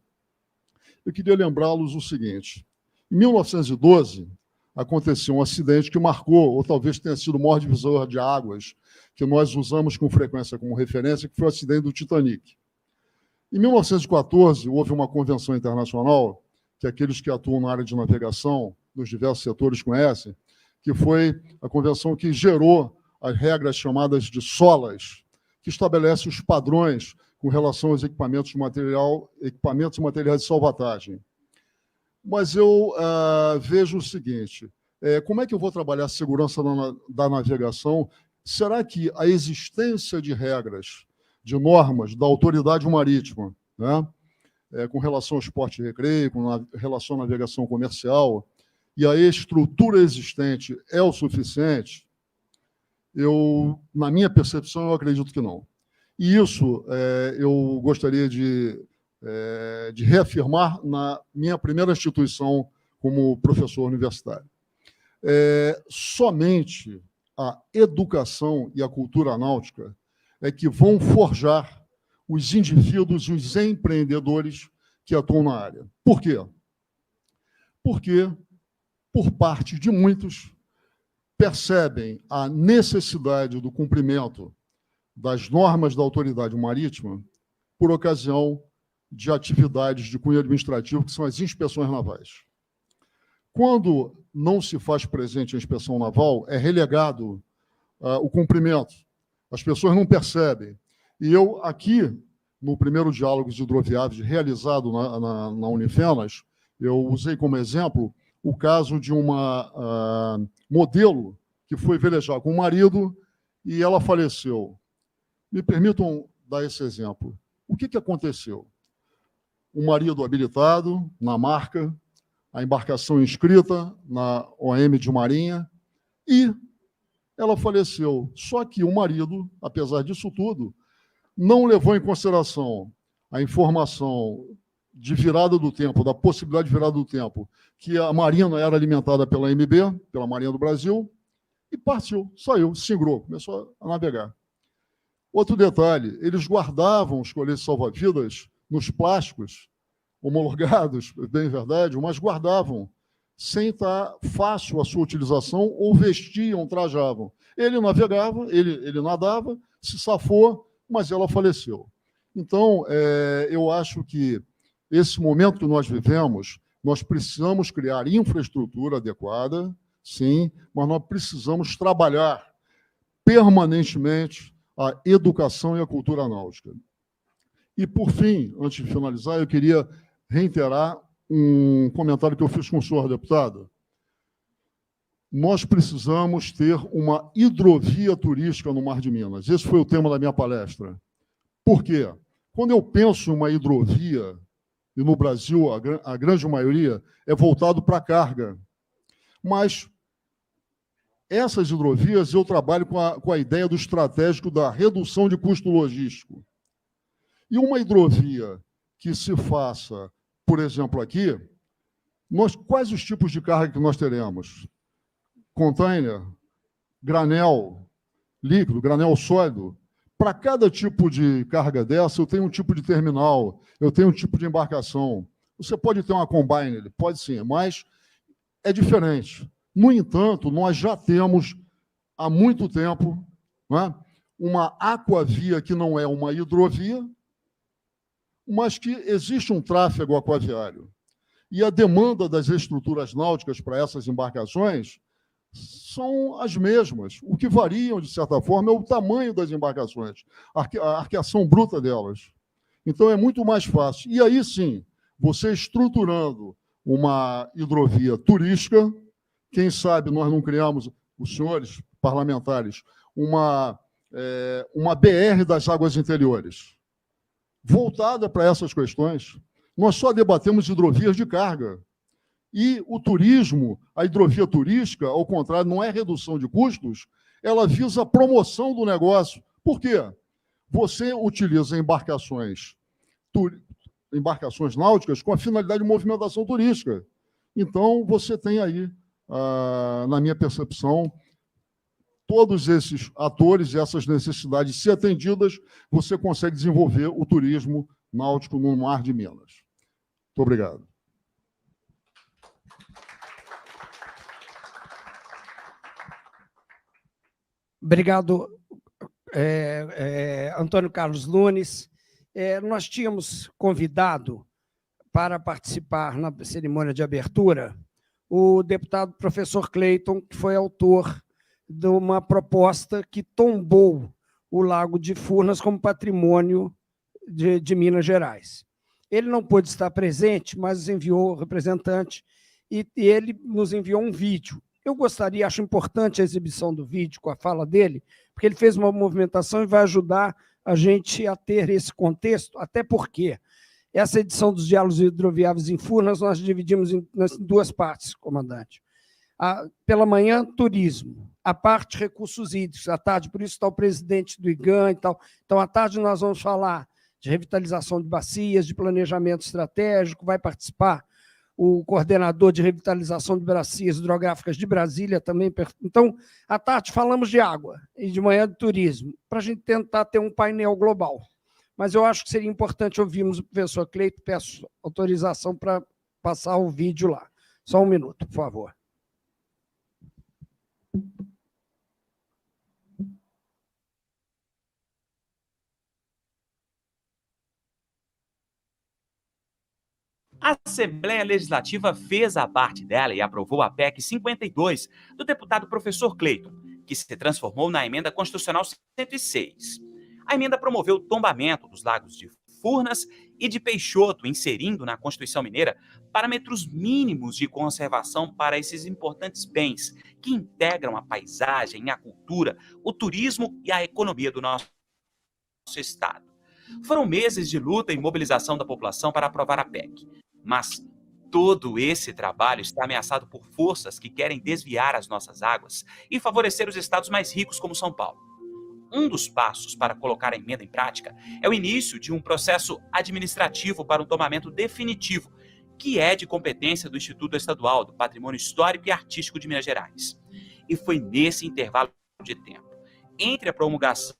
eu queria lembrá-los o seguinte. Em 1912, aconteceu um acidente que marcou, ou talvez tenha sido o maior divisor de águas que nós usamos com frequência como referência, que foi o acidente do Titanic. Em 1914, houve uma convenção internacional, que aqueles que atuam na área de navegação, nos diversos setores conhecem, que foi a convenção que gerou as regras chamadas de SOLAS, que estabelece os padrões com relação aos equipamentos e materiais de salvatagem. Mas eu vejo o seguinte, como é que eu vou trabalhar a segurança da navegação? Será que a existência de regras, de normas da autoridade marítima, né, com relação ao esporte e recreio, com relação à navegação comercial, e a estrutura existente é o suficiente? Na minha percepção, eu acredito que não. E isso eu gostaria de reafirmar na minha primeira instituição como professor universitário. Somente a educação e a cultura náutica é que vão forjar os indivíduos e os empreendedores que atuam na área. Por quê? Porque, por parte de muitos, percebem a necessidade do cumprimento das normas da autoridade marítima por ocasião de atividades de cunho administrativo, que são as inspeções navais. Quando não se faz presente a inspeção naval, é relegado o cumprimento. As pessoas não percebem. E eu, aqui, no primeiro diálogo de hidroviários realizado na Unifenas, eu usei como exemplo o caso de uma modelo que foi velejar com o marido e ela faleceu. Me permitam dar esse exemplo. O que aconteceu? O marido habilitado na marca, a embarcação inscrita na OM de Marinha, e ela faleceu. Só que o marido, apesar disso tudo, não levou em consideração a informação de virada do tempo, da possibilidade de virada do tempo, que a Marina era alimentada pela MB, pela Marinha do Brasil, e partiu, saiu, singrou, começou a navegar. Outro detalhe, eles guardavam os coletes salva-vidas nos plásticos, homologados, bem verdade, mas guardavam, sem estar fácil a sua utilização, ou vestiam, trajavam. Ele navegava, ele nadava, se safou, mas ela faleceu. Então, eu acho que esse momento que nós vivemos, nós precisamos criar infraestrutura adequada, sim, mas nós precisamos trabalhar permanentemente a educação e a cultura náutica. E, por fim, antes de finalizar, eu queria reiterar um comentário que eu fiz com o senhor deputado. Nós precisamos ter uma hidrovia turística no Mar de Minas. Esse foi o tema da minha palestra. Por quê? Quando eu penso em uma hidrovia, e no Brasil a grande maioria é voltado para a carga, mas essas hidrovias eu trabalho com a ideia do estratégico da redução de custo logístico. E uma hidrovia que se faça por exemplo, aqui, quais os tipos de carga que nós teremos? Container, granel líquido, granel sólido. Para cada tipo de carga dessa, eu tenho um tipo de terminal, eu tenho um tipo de embarcação. Você pode ter uma combine, pode sim, mas é diferente. No entanto, nós já temos, há muito tempo, né, uma aquavia que não é uma hidrovia, mas que existe um tráfego aquaviário. E a demanda das estruturas náuticas para essas embarcações são as mesmas. O que variam, de certa forma, é o tamanho das embarcações, a arqueação bruta delas. Então, é muito mais fácil. E aí, sim, você estruturando uma hidrovia turística, quem sabe nós não criamos, os senhores parlamentares, uma BR das águas interiores, voltada para essas questões. Nós só debatemos hidrovias de carga. E o turismo, a hidrovia turística, ao contrário, não é redução de custos, ela visa a promoção do negócio. Por quê? Você utiliza embarcações náuticas com a finalidade de movimentação turística. Então, você tem aí, na minha percepção, todos esses atores e essas necessidades, se atendidas, você consegue desenvolver o turismo náutico no mar de Minas. Muito obrigado. Obrigado, Antônio Carlos Nunes. Nós tínhamos convidado para participar na cerimônia de abertura o deputado professor Cleiton, que foi autor de uma proposta que tombou o Lago de Furnas como patrimônio de Minas Gerais. Ele não pôde estar presente, mas enviou representante, e ele nos enviou um vídeo. Eu gostaria, acho importante a exibição do vídeo com a fala dele, porque ele fez uma movimentação e vai ajudar a gente a ter esse contexto, até porque essa edição dos Diálogos Hidroviáveis em Furnas nós dividimos em duas partes, comandante. Pela manhã, turismo. À parte, recursos hídricos. À tarde, por isso está o presidente do IGAM e tal. Então, à tarde, nós vamos falar de revitalização de bacias, de planejamento estratégico, vai participar o coordenador de revitalização de bacias hidrográficas de Brasília também. Então, à tarde falamos de água e de manhã de turismo, para a gente tentar ter um painel global. Mas eu acho que seria importante ouvirmos o professor Cleiton, peço autorização para passar o vídeo lá. Só um minuto, por favor. A Assembleia Legislativa fez a parte dela e aprovou a PEC 52 do deputado professor Cleiton, que se transformou na Emenda Constitucional 106. A emenda promoveu o tombamento dos lagos de Furnas e de Peixoto, inserindo na Constituição Mineira parâmetros mínimos de conservação para esses importantes bens que integram a paisagem, a cultura, o turismo e a economia do nosso estado. Foram meses de luta e mobilização da população para aprovar a PEC. Mas todo esse trabalho está ameaçado por forças que querem desviar as nossas águas e favorecer os estados mais ricos como São Paulo. Um dos passos para colocar a emenda em prática é o início de um processo administrativo para um tomamento definitivo, que é de competência do Instituto Estadual do Patrimônio Histórico e Artístico de Minas Gerais. E foi nesse intervalo de tempo, entre a promulgação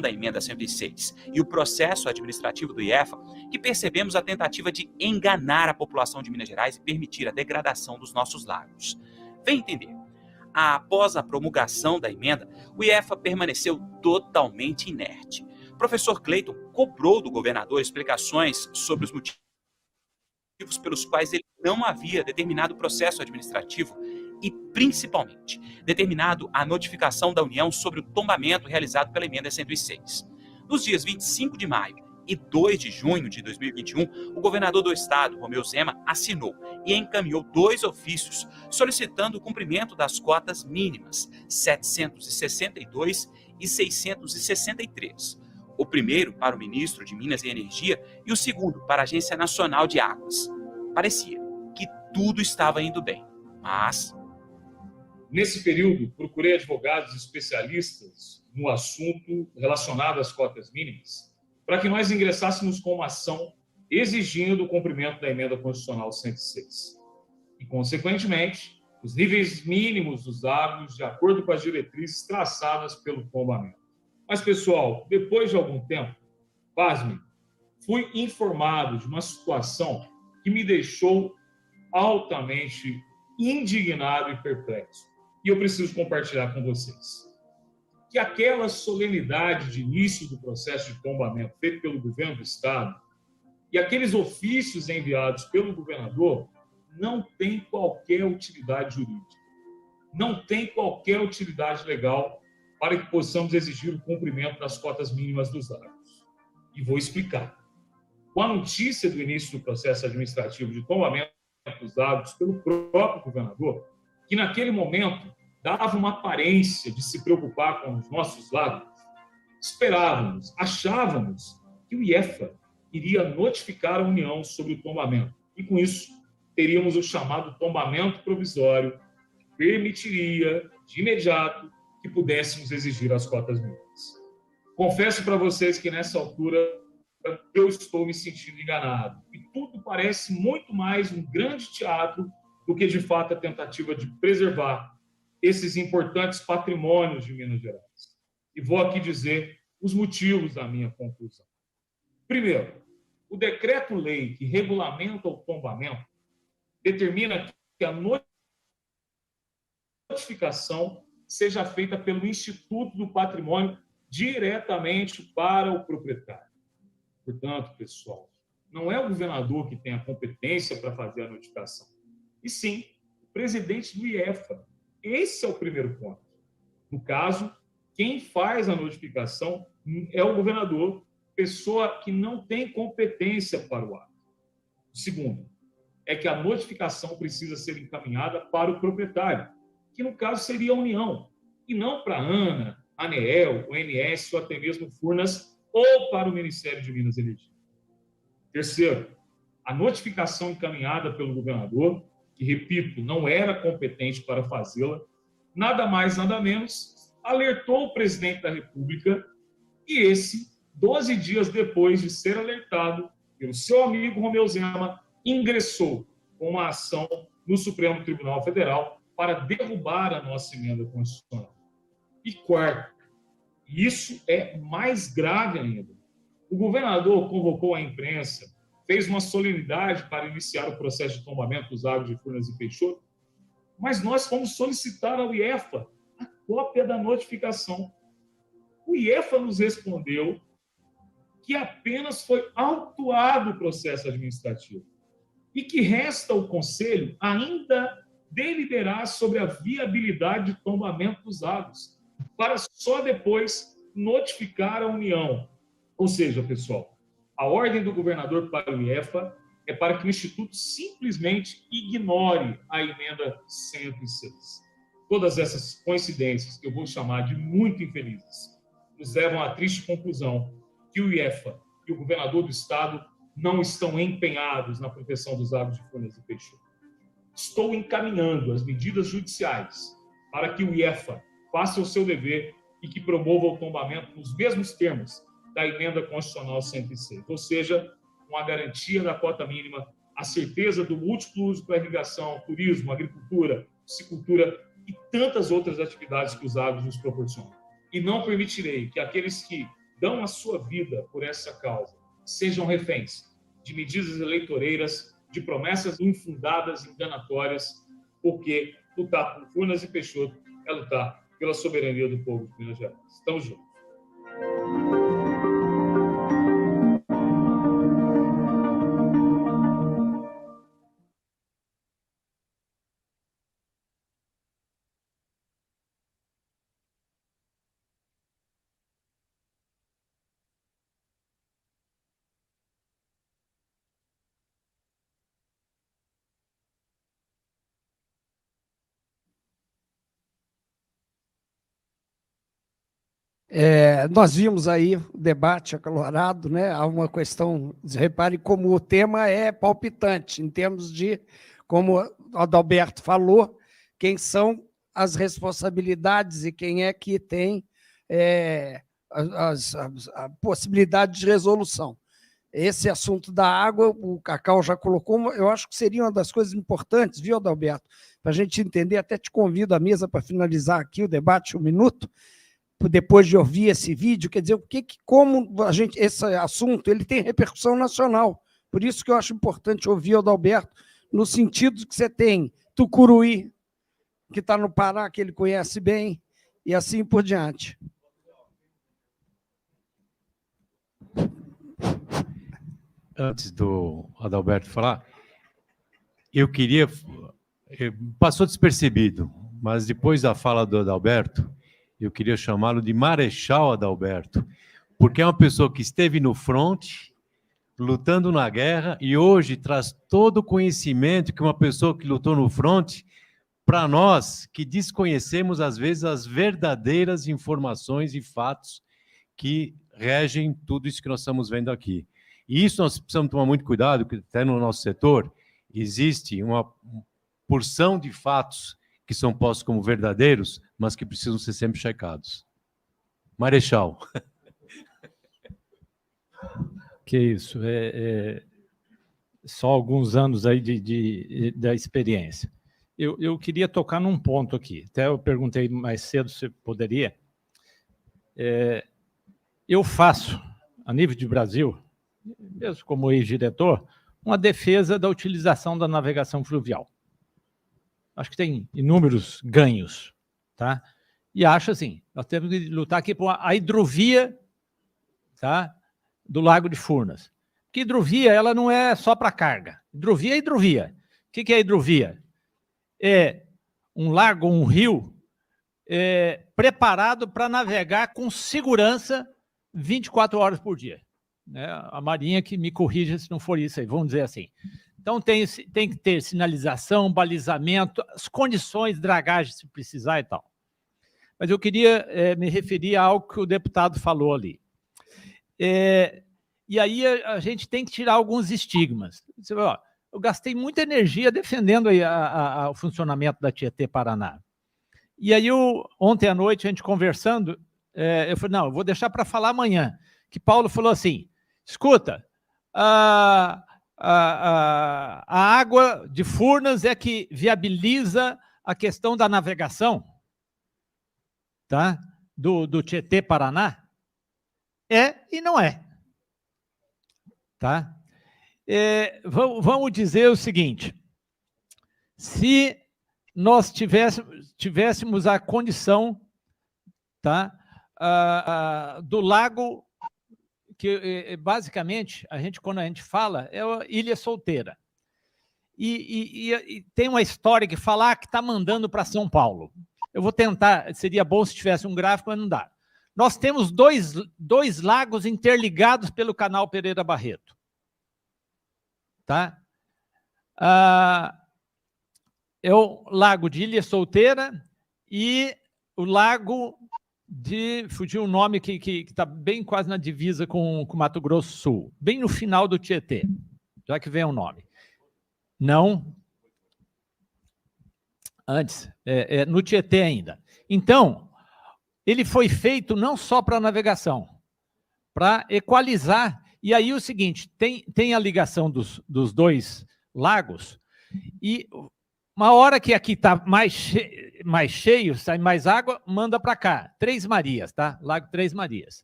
da emenda 106 e o processo administrativo do IEFA, que percebemos a tentativa de enganar a população de Minas Gerais e permitir a degradação dos nossos lagos. Vem entender. Após a promulgação da emenda, o IEFA permaneceu totalmente inerte. O professor Cleiton cobrou do governador explicações sobre os motivos pelos quais ele não havia determinado o processo administrativo e, principalmente, determinado a notificação da União sobre o tombamento realizado pela Emenda 106. Nos dias 25 de maio e 2 de junho de 2021, o governador do estado, Romeu Zema, assinou e encaminhou 2 ofícios solicitando o cumprimento das cotas mínimas 762 e 663. O primeiro para o ministro de Minas e Energia e o segundo para a Agência Nacional de Águas. Parecia que tudo estava indo bem, mas... Nesse período, procurei advogados especialistas no assunto relacionado às cotas mínimas para que nós ingressássemos com uma ação exigindo o cumprimento da Emenda Constitucional 106. E, consequentemente, os níveis mínimos dos agros de acordo com as diretrizes traçadas pelo tombamento. Mas, pessoal, depois de algum tempo, pasmem, fui informado de uma situação que me deixou altamente indignado e perplexo. E eu preciso compartilhar com vocês. Que aquela solenidade de início do processo de tombamento feito pelo governo do Estado e aqueles ofícios enviados pelo governador não tem qualquer utilidade jurídica, não tem qualquer utilidade legal para que possamos exigir o cumprimento das cotas mínimas dos agros. E vou explicar. Com a notícia do início do processo administrativo de tombamento dos agros pelo próprio governador, que naquele momento dava uma aparência de se preocupar com os nossos lagos, esperávamos, achávamos que o IEFA iria notificar a União sobre o tombamento. E, com isso, teríamos o chamado tombamento provisório, que permitiria, de imediato, que pudéssemos exigir as cotas mínimas. Confesso para vocês que, nessa altura, eu estou me sentindo enganado. E tudo parece muito mais um grande teatro do que, de fato, a tentativa de preservar esses importantes patrimônios de Minas Gerais. E vou aqui dizer os motivos da minha conclusão. Primeiro, o decreto-lei que regulamenta o tombamento determina que a notificação seja feita pelo Instituto do Patrimônio diretamente para o proprietário. Portanto, pessoal, não é o governador que tem a competência para fazer a notificação, e sim o presidente do IEFA. Esse é o primeiro ponto. No caso, quem faz a notificação é o governador, pessoa que não tem competência para o ato. O segundo é que a notificação precisa ser encaminhada para o proprietário, que no caso seria a União, e não para a ANA, ANEEL, ONS ou até mesmo Furnas, ou para o Ministério de Minas e Energia. Terceiro, a notificação encaminhada pelo governador, que, repito, não era competente para fazê-la, nada mais, nada menos, alertou o presidente da República e esse, 12 dias depois de ser alertado pelo seu amigo Romeu Zema, ingressou com uma ação no Supremo Tribunal Federal para derrubar a nossa emenda constitucional. E quarto, isso é mais grave ainda. O governador convocou a imprensa, fez uma solenidade para iniciar o processo de tombamento dos agros de Furnas e Peixoto, mas nós fomos solicitar ao IEFA a cópia da notificação. O IEFA nos respondeu que apenas foi autuado o processo administrativo e que resta ao Conselho ainda deliberar sobre a viabilidade de tombamento dos agros, para só depois notificar a União. Ou seja, pessoal, a ordem do governador para o IEFA é para que o Instituto simplesmente ignore a emenda 106. Todas essas coincidências, que eu vou chamar de muito infelizes, nos levam à triste conclusão que o IEFA e o governador do Estado não estão empenhados na proteção dos agros de Furnas e Peixoto. Estou encaminhando as medidas judiciais para que o IEFA faça o seu dever e que promova o tombamento nos mesmos termos da Emenda Constitucional 106, ou seja, com a garantia da cota mínima, a certeza do múltiplo uso para irrigação, turismo, agricultura, piscicultura e tantas outras atividades que os agros nos proporcionam. E não permitirei que aqueles que dão a sua vida por essa causa sejam reféns de medidas eleitoreiras, de promessas infundadas, enganatórias, porque lutar por Furnas e Peixoto é lutar pela soberania do povo de Minas Gerais. Estamos juntos. Nós vimos aí o debate acalorado, né? Há uma questão, repare como o tema é palpitante, em termos de, como o Adalberto falou, quem são as responsabilidades e quem é que tem a possibilidade de resolução. Esse assunto da água, o Cacau já colocou, eu acho que seria uma das coisas importantes, viu, Adalberto? Para a gente entender, até te convido à mesa para finalizar aqui o debate, 1 minuto, depois de ouvir esse vídeo, quer dizer, como a gente, esse assunto ele tem repercussão nacional. Por isso que eu acho importante ouvir o Adalberto, no sentido que você tem Tucuruí, que está no Pará, que ele conhece bem, e assim por diante. Antes do Adalberto falar, eu queria... Passou despercebido, mas depois da fala do Adalberto, eu queria chamá-lo de Marechal Adalberto, porque é uma pessoa que esteve no fronte, lutando na guerra, e hoje traz todo o conhecimento que uma pessoa que lutou no fronte, para nós que desconhecemos, às vezes, as verdadeiras informações e fatos que regem tudo isso que nós estamos vendo aqui. E isso nós precisamos tomar muito cuidado, porque até no nosso setor existe uma porção de fatos que são postos como verdadeiros, mas que precisam ser sempre checados. Marechal. Que isso, só alguns anos aí da experiência. Eu queria tocar num ponto aqui, até eu perguntei mais cedo se poderia. Eu faço, a nível de Brasil, mesmo como ex-diretor, uma defesa da utilização da navegação fluvial. Acho que tem inúmeros ganhos, tá? E acho assim, nós temos que lutar aqui por a hidrovia, tá, do Lago de Furnas. Porque hidrovia, ela não é só para carga. Hidrovia é hidrovia. O que é hidrovia? É um lago, um rio, preparado para navegar com segurança 24 horas por dia. Né? A Marinha que me corrija se não for isso aí, vamos dizer assim. Então, tem que ter sinalização, balizamento, as condições, dragagem, se precisar e tal. Mas eu queria me referir a algo que o deputado falou ali. E aí a gente tem que tirar alguns estigmas. Você vê, ó, eu gastei muita energia defendendo aí o funcionamento da Tietê-Paraná. E aí, ontem à noite, a gente conversando, eu falei, não, eu vou deixar para falar amanhã. Que Paulo falou assim, escuta, a água de Furnas é que viabiliza a questão da navegação, tá? do Tietê-Paraná. E não é. Tá? Vamos dizer o seguinte, se nós tivéssemos a condição, tá, do lago, que basicamente, quando a gente fala, é a Ilha Solteira. E tem uma história que fala que está mandando para São Paulo. Eu vou tentar, seria bom se tivesse um gráfico, mas não dá. Nós temos dois lagos interligados pelo canal Pereira Barreto. Tá? É o lago de Ilha Solteira e o lago de... Fugiu o nome que está bem quase na divisa com Mato Grosso do Sul. Bem no final do Tietê, já que vem o nome. Não. Antes, no Tietê ainda. Então... ele foi feito não só para navegação, para equalizar. E aí o seguinte, tem a ligação dos dois lagos, e uma hora que aqui está mais cheio, sai mais água, manda para cá. Três Marias, tá? Lago Três Marias.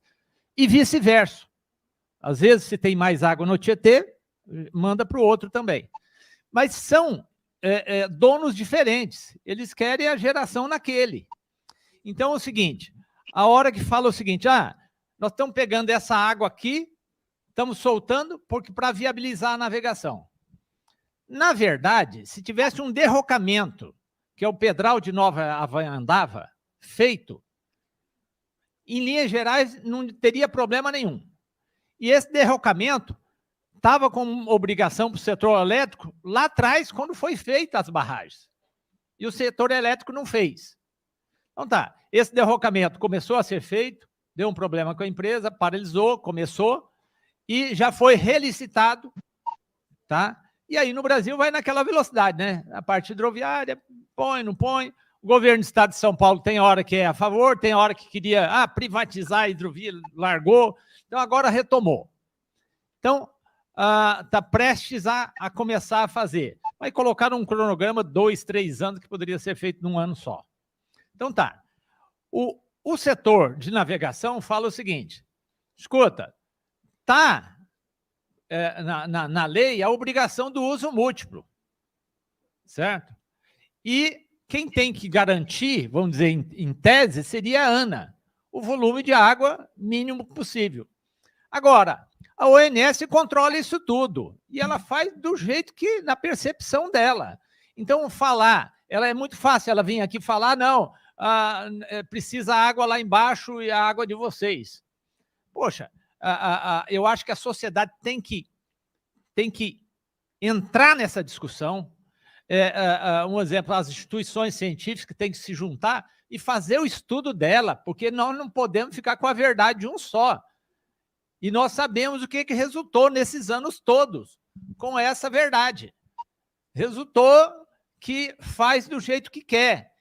E vice-versa. Às vezes, se tem mais água no Tietê, manda para o outro também. Mas são donos diferentes. Eles querem a geração naquele. Então, é o seguinte, a hora que fala o seguinte, nós estamos pegando essa água aqui, estamos soltando para viabilizar a navegação. Na verdade, se tivesse um derrocamento, que é o Pedral de Nova Havaiandava, feito, em linhas gerais não teria problema nenhum. E esse derrocamento estava com obrigação para o setor elétrico lá atrás, quando foi feita as barragens. E o setor elétrico não fez. Então tá, esse derrocamento começou a ser feito, deu um problema com a empresa, paralisou, começou e já foi relicitado, tá? E aí no Brasil vai naquela velocidade, né? A parte hidroviária, põe, não põe. O governo do estado de São Paulo tem hora que é a favor, tem hora que queria privatizar a hidrovia, largou, então agora retomou. Então, está prestes a começar a fazer. Vai colocar um cronograma 2, 3 anos, que poderia ser feito num ano só. Então tá. O setor de navegação fala o seguinte, escuta, está na lei a obrigação do uso múltiplo, certo? E quem tem que garantir, vamos dizer, em tese, seria a ANA, o volume de água mínimo possível. Agora, a ONS controla isso tudo, e ela faz do jeito que, na percepção dela. Então, ela é muito fácil, ela vir aqui falar, não, precisa água lá embaixo e a água de vocês. Poxa, eu acho que a sociedade tem que entrar nessa discussão. Um exemplo, as instituições científicas têm que se juntar e fazer o estudo dela, porque nós não podemos ficar com a verdade de um só. E nós sabemos o que resultou nesses anos todos com essa verdade. Resultou que faz do jeito que quer,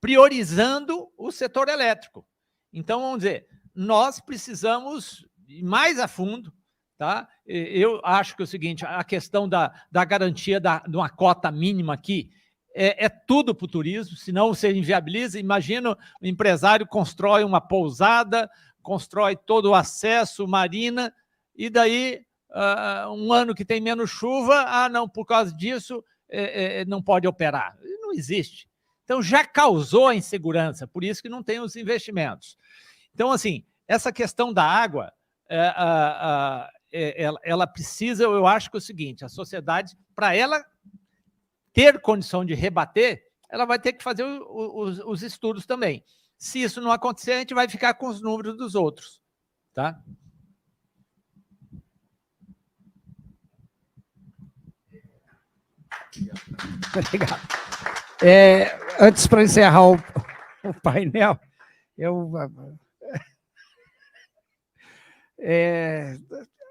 priorizando o setor elétrico. Então, vamos dizer, nós precisamos ir mais a fundo, tá? Eu acho que é o seguinte, a questão da garantia de uma cota mínima aqui é tudo para o turismo, senão você inviabiliza. Imagina, o empresário constrói uma pousada, constrói todo o acesso, marina, e daí, um ano que tem menos chuva, não, por causa disso, não pode operar. Não existe. Então, já causou a insegurança, por isso que não tem os investimentos. Então, assim, essa questão da água, ela precisa, eu acho que é o seguinte, a sociedade, para ela ter condição de rebater, ela vai ter que fazer os estudos também. Se isso não acontecer, a gente vai ficar com os números dos outros, tá? Obrigado. Antes, para encerrar o painel,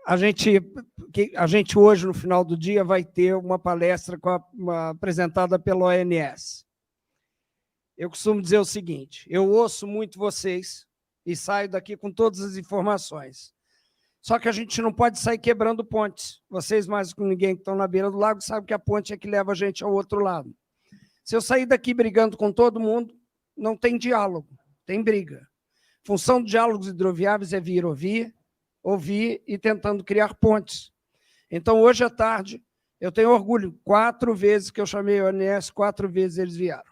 a gente hoje, no final do dia, vai ter uma palestra apresentada pela ONS. Eu costumo dizer o seguinte, eu ouço muito vocês e saio daqui com todas as informações. Só que a gente não pode sair quebrando pontes. Vocês, mais do que ninguém que estão na beira do lago, sabem que a ponte é que leva a gente ao outro lado. Se eu sair daqui brigando com todo mundo, não tem diálogo, tem briga. Função de diálogos hidroviáveis é vir ouvir e tentando criar pontes. Então, hoje à tarde, eu tenho orgulho, 4 vezes que eu chamei a ONS, 4 vezes eles vieram.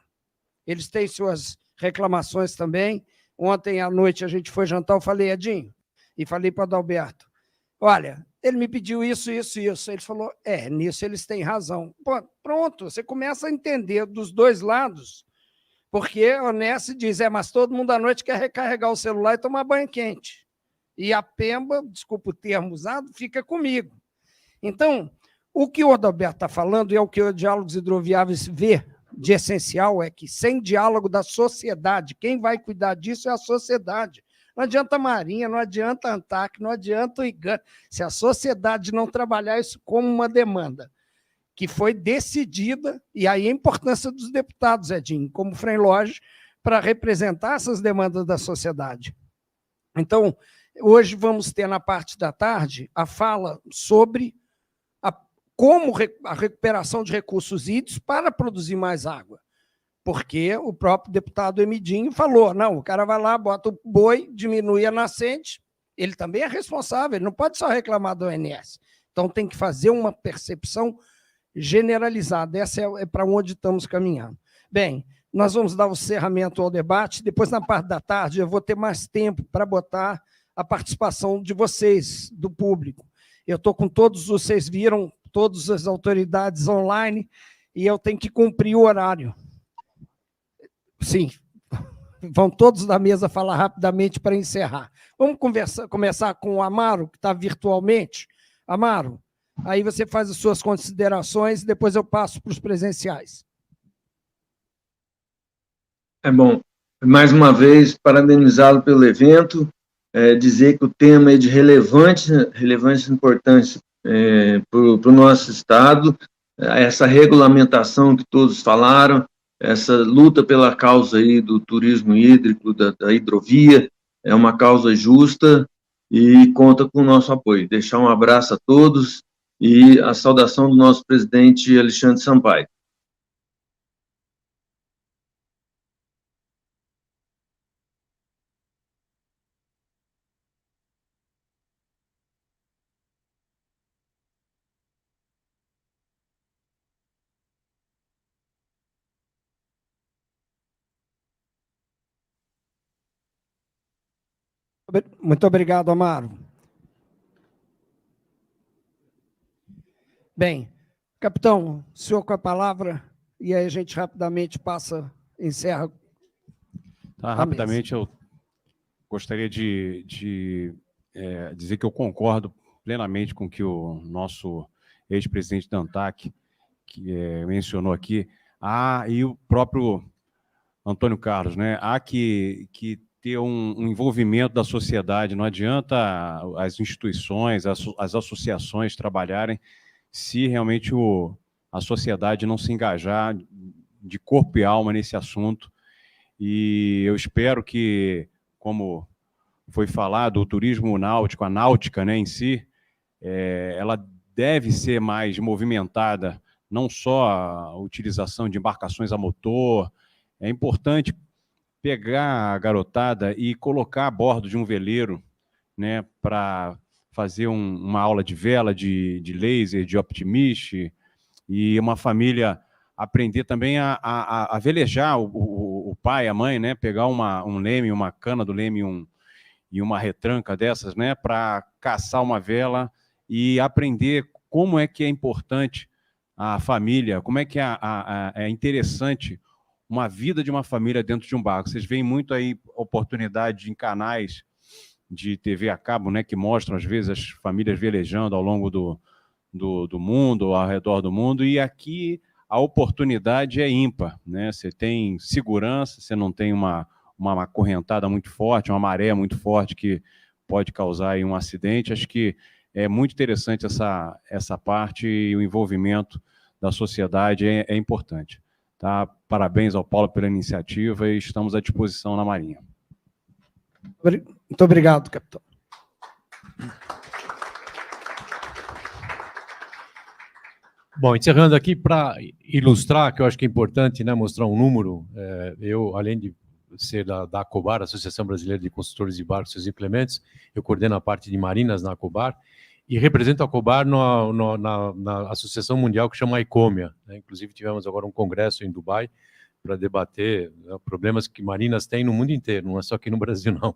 Eles têm suas reclamações também. Ontem à noite a gente foi jantar, eu falei, Edinho, e falei para o Adalberto, olha, ele me pediu isso. Ele falou, nisso eles têm razão. Pô, pronto, você começa a entender dos dois lados, porque a ONS diz, mas todo mundo à noite quer recarregar o celular e tomar banho quente. E a Pemba, desculpa o termo usado, fica comigo. Então, o que o Adalberto está falando, e é o que o Diálogos Hidroviáveis vê de essencial, é que sem diálogo da sociedade, quem vai cuidar disso é a sociedade. Não adianta a Marinha, não adianta a ANTAC, não adianta o IGAN, se a sociedade não trabalhar isso como uma demanda, que foi decidida, e aí a importância dos deputados, Edinho, como Frei Lodge, para representar essas demandas da sociedade. Então, hoje vamos ter na parte da tarde a fala sobre como a recuperação de recursos hídricos para produzir mais água. Porque o próprio deputado Emidinho falou, não, o cara vai lá, bota o boi, diminui a nascente, ele também é responsável, ele não pode só reclamar da ONS. Então tem que fazer uma percepção generalizada, essa é para onde estamos caminhando. Bem, nós vamos dar o encerramento ao debate, depois na parte da tarde eu vou ter mais tempo para botar a participação de vocês, do público. Eu estou com todos, vocês viram, todas as autoridades online, e eu tenho que cumprir o horário. Sim, vão todos da mesa falar rapidamente para encerrar. Vamos começar com o Amaro, que está virtualmente. Amaro, aí você faz as suas considerações, depois eu passo para os presenciais. Bom, mais uma vez, parabenizá-lo pelo evento, dizer que o tema é de relevância importante para o nosso Estado, essa regulamentação que todos falaram, essa luta pela causa aí do turismo hídrico, da hidrovia, é uma causa justa e conta com o nosso apoio. Deixar um abraço a todos e a saudação do nosso presidente Alexandre Sampaio. Muito obrigado, Amaro. Bem, capitão, o senhor com a palavra, e aí a gente rapidamente encerra. Tá, rapidamente, eu gostaria de dizer que eu concordo plenamente com o que o nosso ex-presidente Dantac mencionou aqui, e o próprio Antônio Carlos, né? Há que ter um envolvimento da sociedade, não adianta as instituições, as associações trabalharem se realmente a sociedade não se engajar de corpo e alma nesse assunto. E eu espero que, como foi falado, o turismo náutico, a náutica, né, em si, ela deve ser mais movimentada, não só a utilização de embarcações a motor. É importante pegar a garotada e colocar a bordo de um veleiro, né, para fazer uma aula de vela, de laser, de optimist, e uma família aprender também a velejar, o pai, a mãe, né, pegar um leme, uma cana do leme e uma retranca dessas, né, para caçar uma vela e aprender como é que é importante a família, como é que é interessante uma vida de uma família dentro de um barco. Vocês veem muito aí oportunidade em canais de TV a cabo, né, que mostram, às vezes, as famílias velejando ao longo do mundo, ao redor do mundo, e aqui a oportunidade é ímpar, né? Você tem segurança, você não tem uma correntada muito forte, uma maré muito forte que pode causar aí um acidente. Acho que é muito interessante essa parte, e o envolvimento da sociedade é importante. Tá? Parabéns ao Paulo pela iniciativa e estamos à disposição na Marinha. Muito obrigado, capitão. Bom, encerrando aqui, para ilustrar, que eu acho que é importante, né, mostrar um número, eu, além de ser da ACOBAR, Associação Brasileira de Construtores de Barcos e seus Implementos, eu coordeno a parte de marinas na ACOBAR, e represento a ACOBAR na Associação Mundial que chama ICOMIA, né? Inclusive tivemos agora um congresso em Dubai para debater, né, problemas que marinas têm no mundo inteiro, não é só aqui no Brasil, não.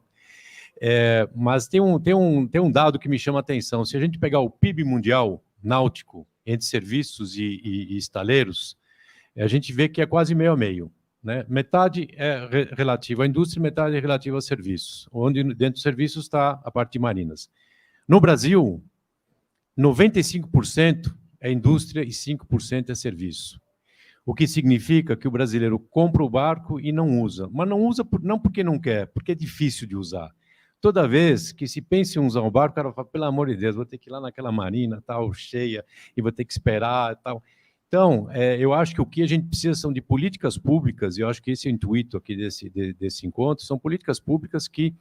Mas tem um dado que me chama a atenção. Se a gente pegar o PIB mundial náutico entre serviços e estaleiros, a gente vê que é quase meio a meio, né? Metade é relativa à indústria, metade é relativa a serviços, onde dentro dos serviços está a parte de marinas. No Brasil, 95% é indústria e 5% é serviço. O que significa que o brasileiro compra o barco e não usa. Mas não usa não porque não quer, porque é difícil de usar. Toda vez que se pensa em usar um barco, o cara fala, pelo amor de Deus, vou ter que ir lá naquela marina, tal, cheia, e vou ter que esperar, tal. Então, eu acho que o que a gente precisa são de políticas públicas, e eu acho que esse é o intuito aqui desse encontro, são políticas públicas que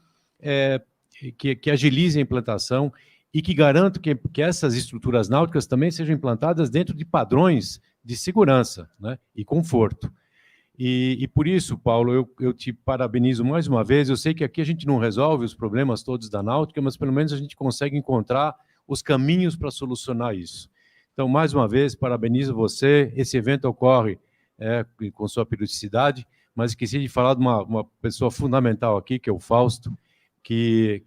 agilizem a implantação e que garantam que essas estruturas náuticas também sejam implantadas dentro de padrões de segurança, né, e conforto. E por isso, Paulo, eu te parabenizo mais uma vez. Eu sei que aqui a gente não resolve os problemas todos da náutica, mas pelo menos a gente consegue encontrar os caminhos para solucionar isso. Então, mais uma vez, parabenizo você. Esse evento ocorre com sua periodicidade, mas esqueci de falar de uma pessoa fundamental aqui, que é o Fausto, que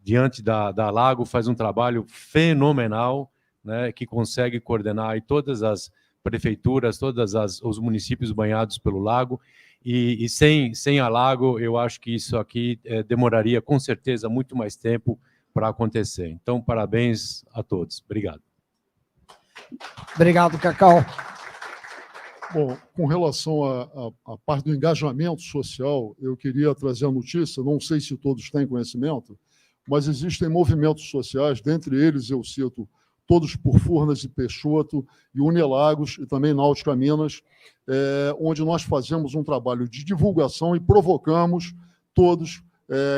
diante da Lago faz um trabalho fenomenal, né, que consegue coordenar aí todas as prefeituras, os municípios banhados pelo lago, e sem a Lago, eu acho que isso aqui demoraria com certeza muito mais tempo para acontecer. Então, parabéns a todos. Obrigado. Obrigado, Cacau. Bom, com relação à parte do engajamento social, eu queria trazer a notícia, não sei se todos têm conhecimento, mas existem movimentos sociais, dentre eles eu cito Todos por Furnas e Peixoto, e Unilagos, e também Náutica Minas, onde nós fazemos um trabalho de divulgação e provocamos todos,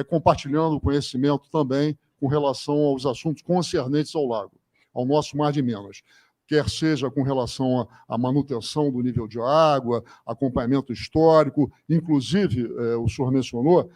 compartilhando o conhecimento também com relação aos assuntos concernentes ao lago. ao nosso Mar de Minas, quer seja com relação à manutenção do nível de água, acompanhamento histórico, inclusive, o senhor mencionou,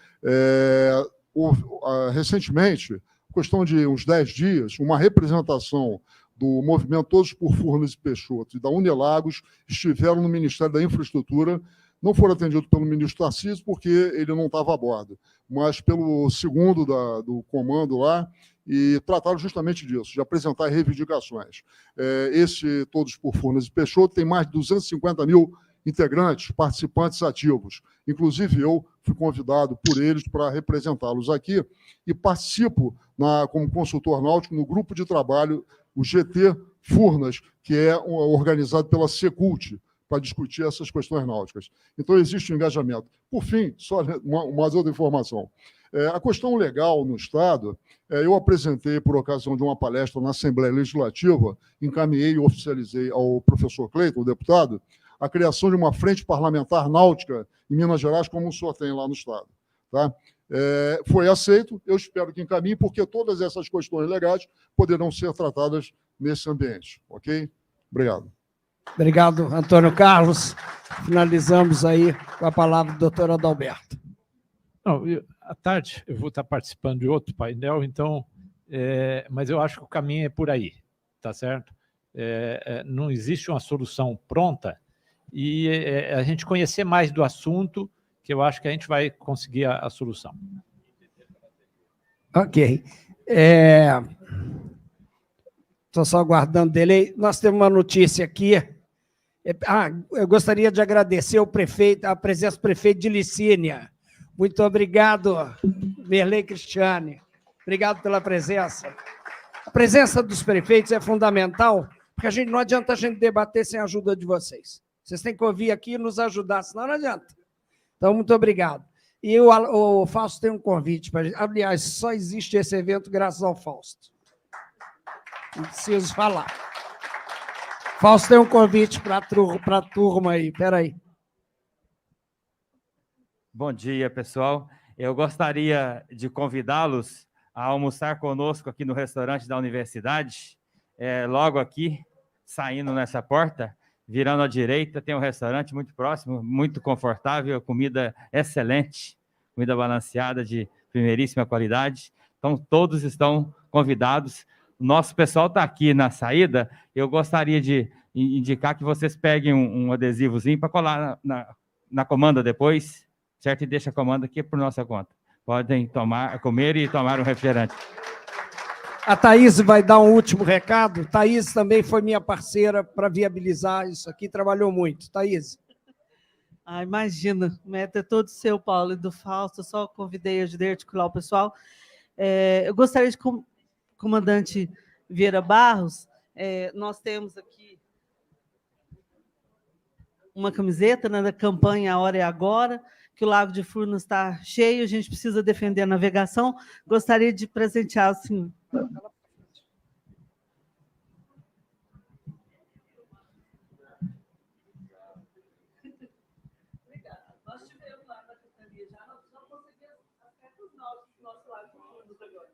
recentemente, questão de uns 10 dias, uma representação do movimento Todos por Furnas e Peixoto e da Unilagos estiveram no Ministério da Infraestrutura, não foram atendidos pelo ministro Tarcísio, porque ele não estava a bordo, mas pelo segundo do comando lá, e trataram justamente disso, de apresentar reivindicações. Esse Todos por Furnas e Peixoto tem mais de 250 mil integrantes, participantes ativos. Inclusive, eu fui convidado por eles para representá-los aqui e participo como consultor náutico no grupo de trabalho, o GT Furnas, que é organizado pela Secult, para discutir essas questões náuticas. Então, existe um engajamento. Por fim, só mais outra informação. A questão legal no Estado, eu apresentei, por ocasião de uma palestra na Assembleia Legislativa, encaminhei e oficializei ao professor Cleiton, o deputado, a criação de uma frente parlamentar náutica em Minas Gerais, como o senhor tem lá no Estado. Tá? Foi aceito, eu espero que encaminhe, porque todas essas questões legais poderão ser tratadas nesse ambiente. Ok? Obrigado. Obrigado, Antônio Carlos. Finalizamos aí com a palavra do doutor Adalberto. Não, à tarde eu vou estar participando de outro painel, então, mas eu acho que o caminho é por aí, tá certo? Não existe uma solução pronta e a gente conhecer mais do assunto, que eu acho que a gente vai conseguir a solução. Ok. Estou só aguardando dele. Nós temos uma notícia aqui. Eu gostaria de agradecer ao prefeito, a presença do prefeito de Licínia. Muito obrigado, Merlei Cristiane. Obrigado pela presença. A presença dos prefeitos é fundamental, porque não adianta a gente debater sem a ajuda de vocês. Vocês têm que ouvir aqui e nos ajudar, senão não adianta. Então, muito obrigado. E o Fausto tem um convite para a gente. Aliás, só existe esse evento graças ao Fausto. Não preciso falar. Fausto tem um convite para a turma aí. Espera aí. Bom dia, pessoal. Eu gostaria de convidá-los a almoçar conosco aqui no restaurante da universidade. Logo aqui, saindo nessa porta, virando à direita, tem um restaurante muito próximo, muito confortável, comida excelente, comida balanceada de primeiríssima qualidade. Então, todos estão convidados. O nosso pessoal está aqui na saída. Eu gostaria de indicar que vocês peguem um adesivozinho para colar na comanda depois, certo? E deixa a comanda aqui por nossa conta. Podem comer e tomar um refrigerante. A Thaís vai dar um último recado. Thaís também foi minha parceira para viabilizar isso aqui, trabalhou muito. Thaís. Imagina, o mérito é todo seu, Paulo, e do Fausto. Eu só convidei a ajudar a articular o pessoal. Eu gostaria de, comandante Vieira Barros, nós temos aqui uma camiseta, né, da campanha A Hora é Agora, que o Lago de Furnas está cheio, a gente precisa defender a navegação. Gostaria de presentear o senhor. Nós tivemos lá na Secretaria já, nós não conseguimos acertar os nosso Lago de Furnas agora.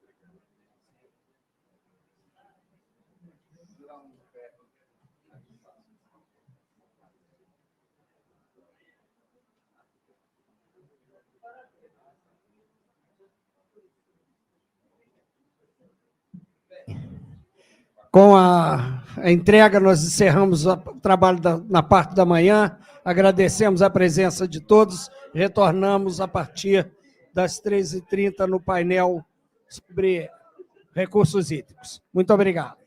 Com a entrega, nós encerramos o trabalho na parte da manhã, agradecemos a presença de todos, retornamos a partir das 13h30 no painel sobre recursos hídricos. Muito obrigado.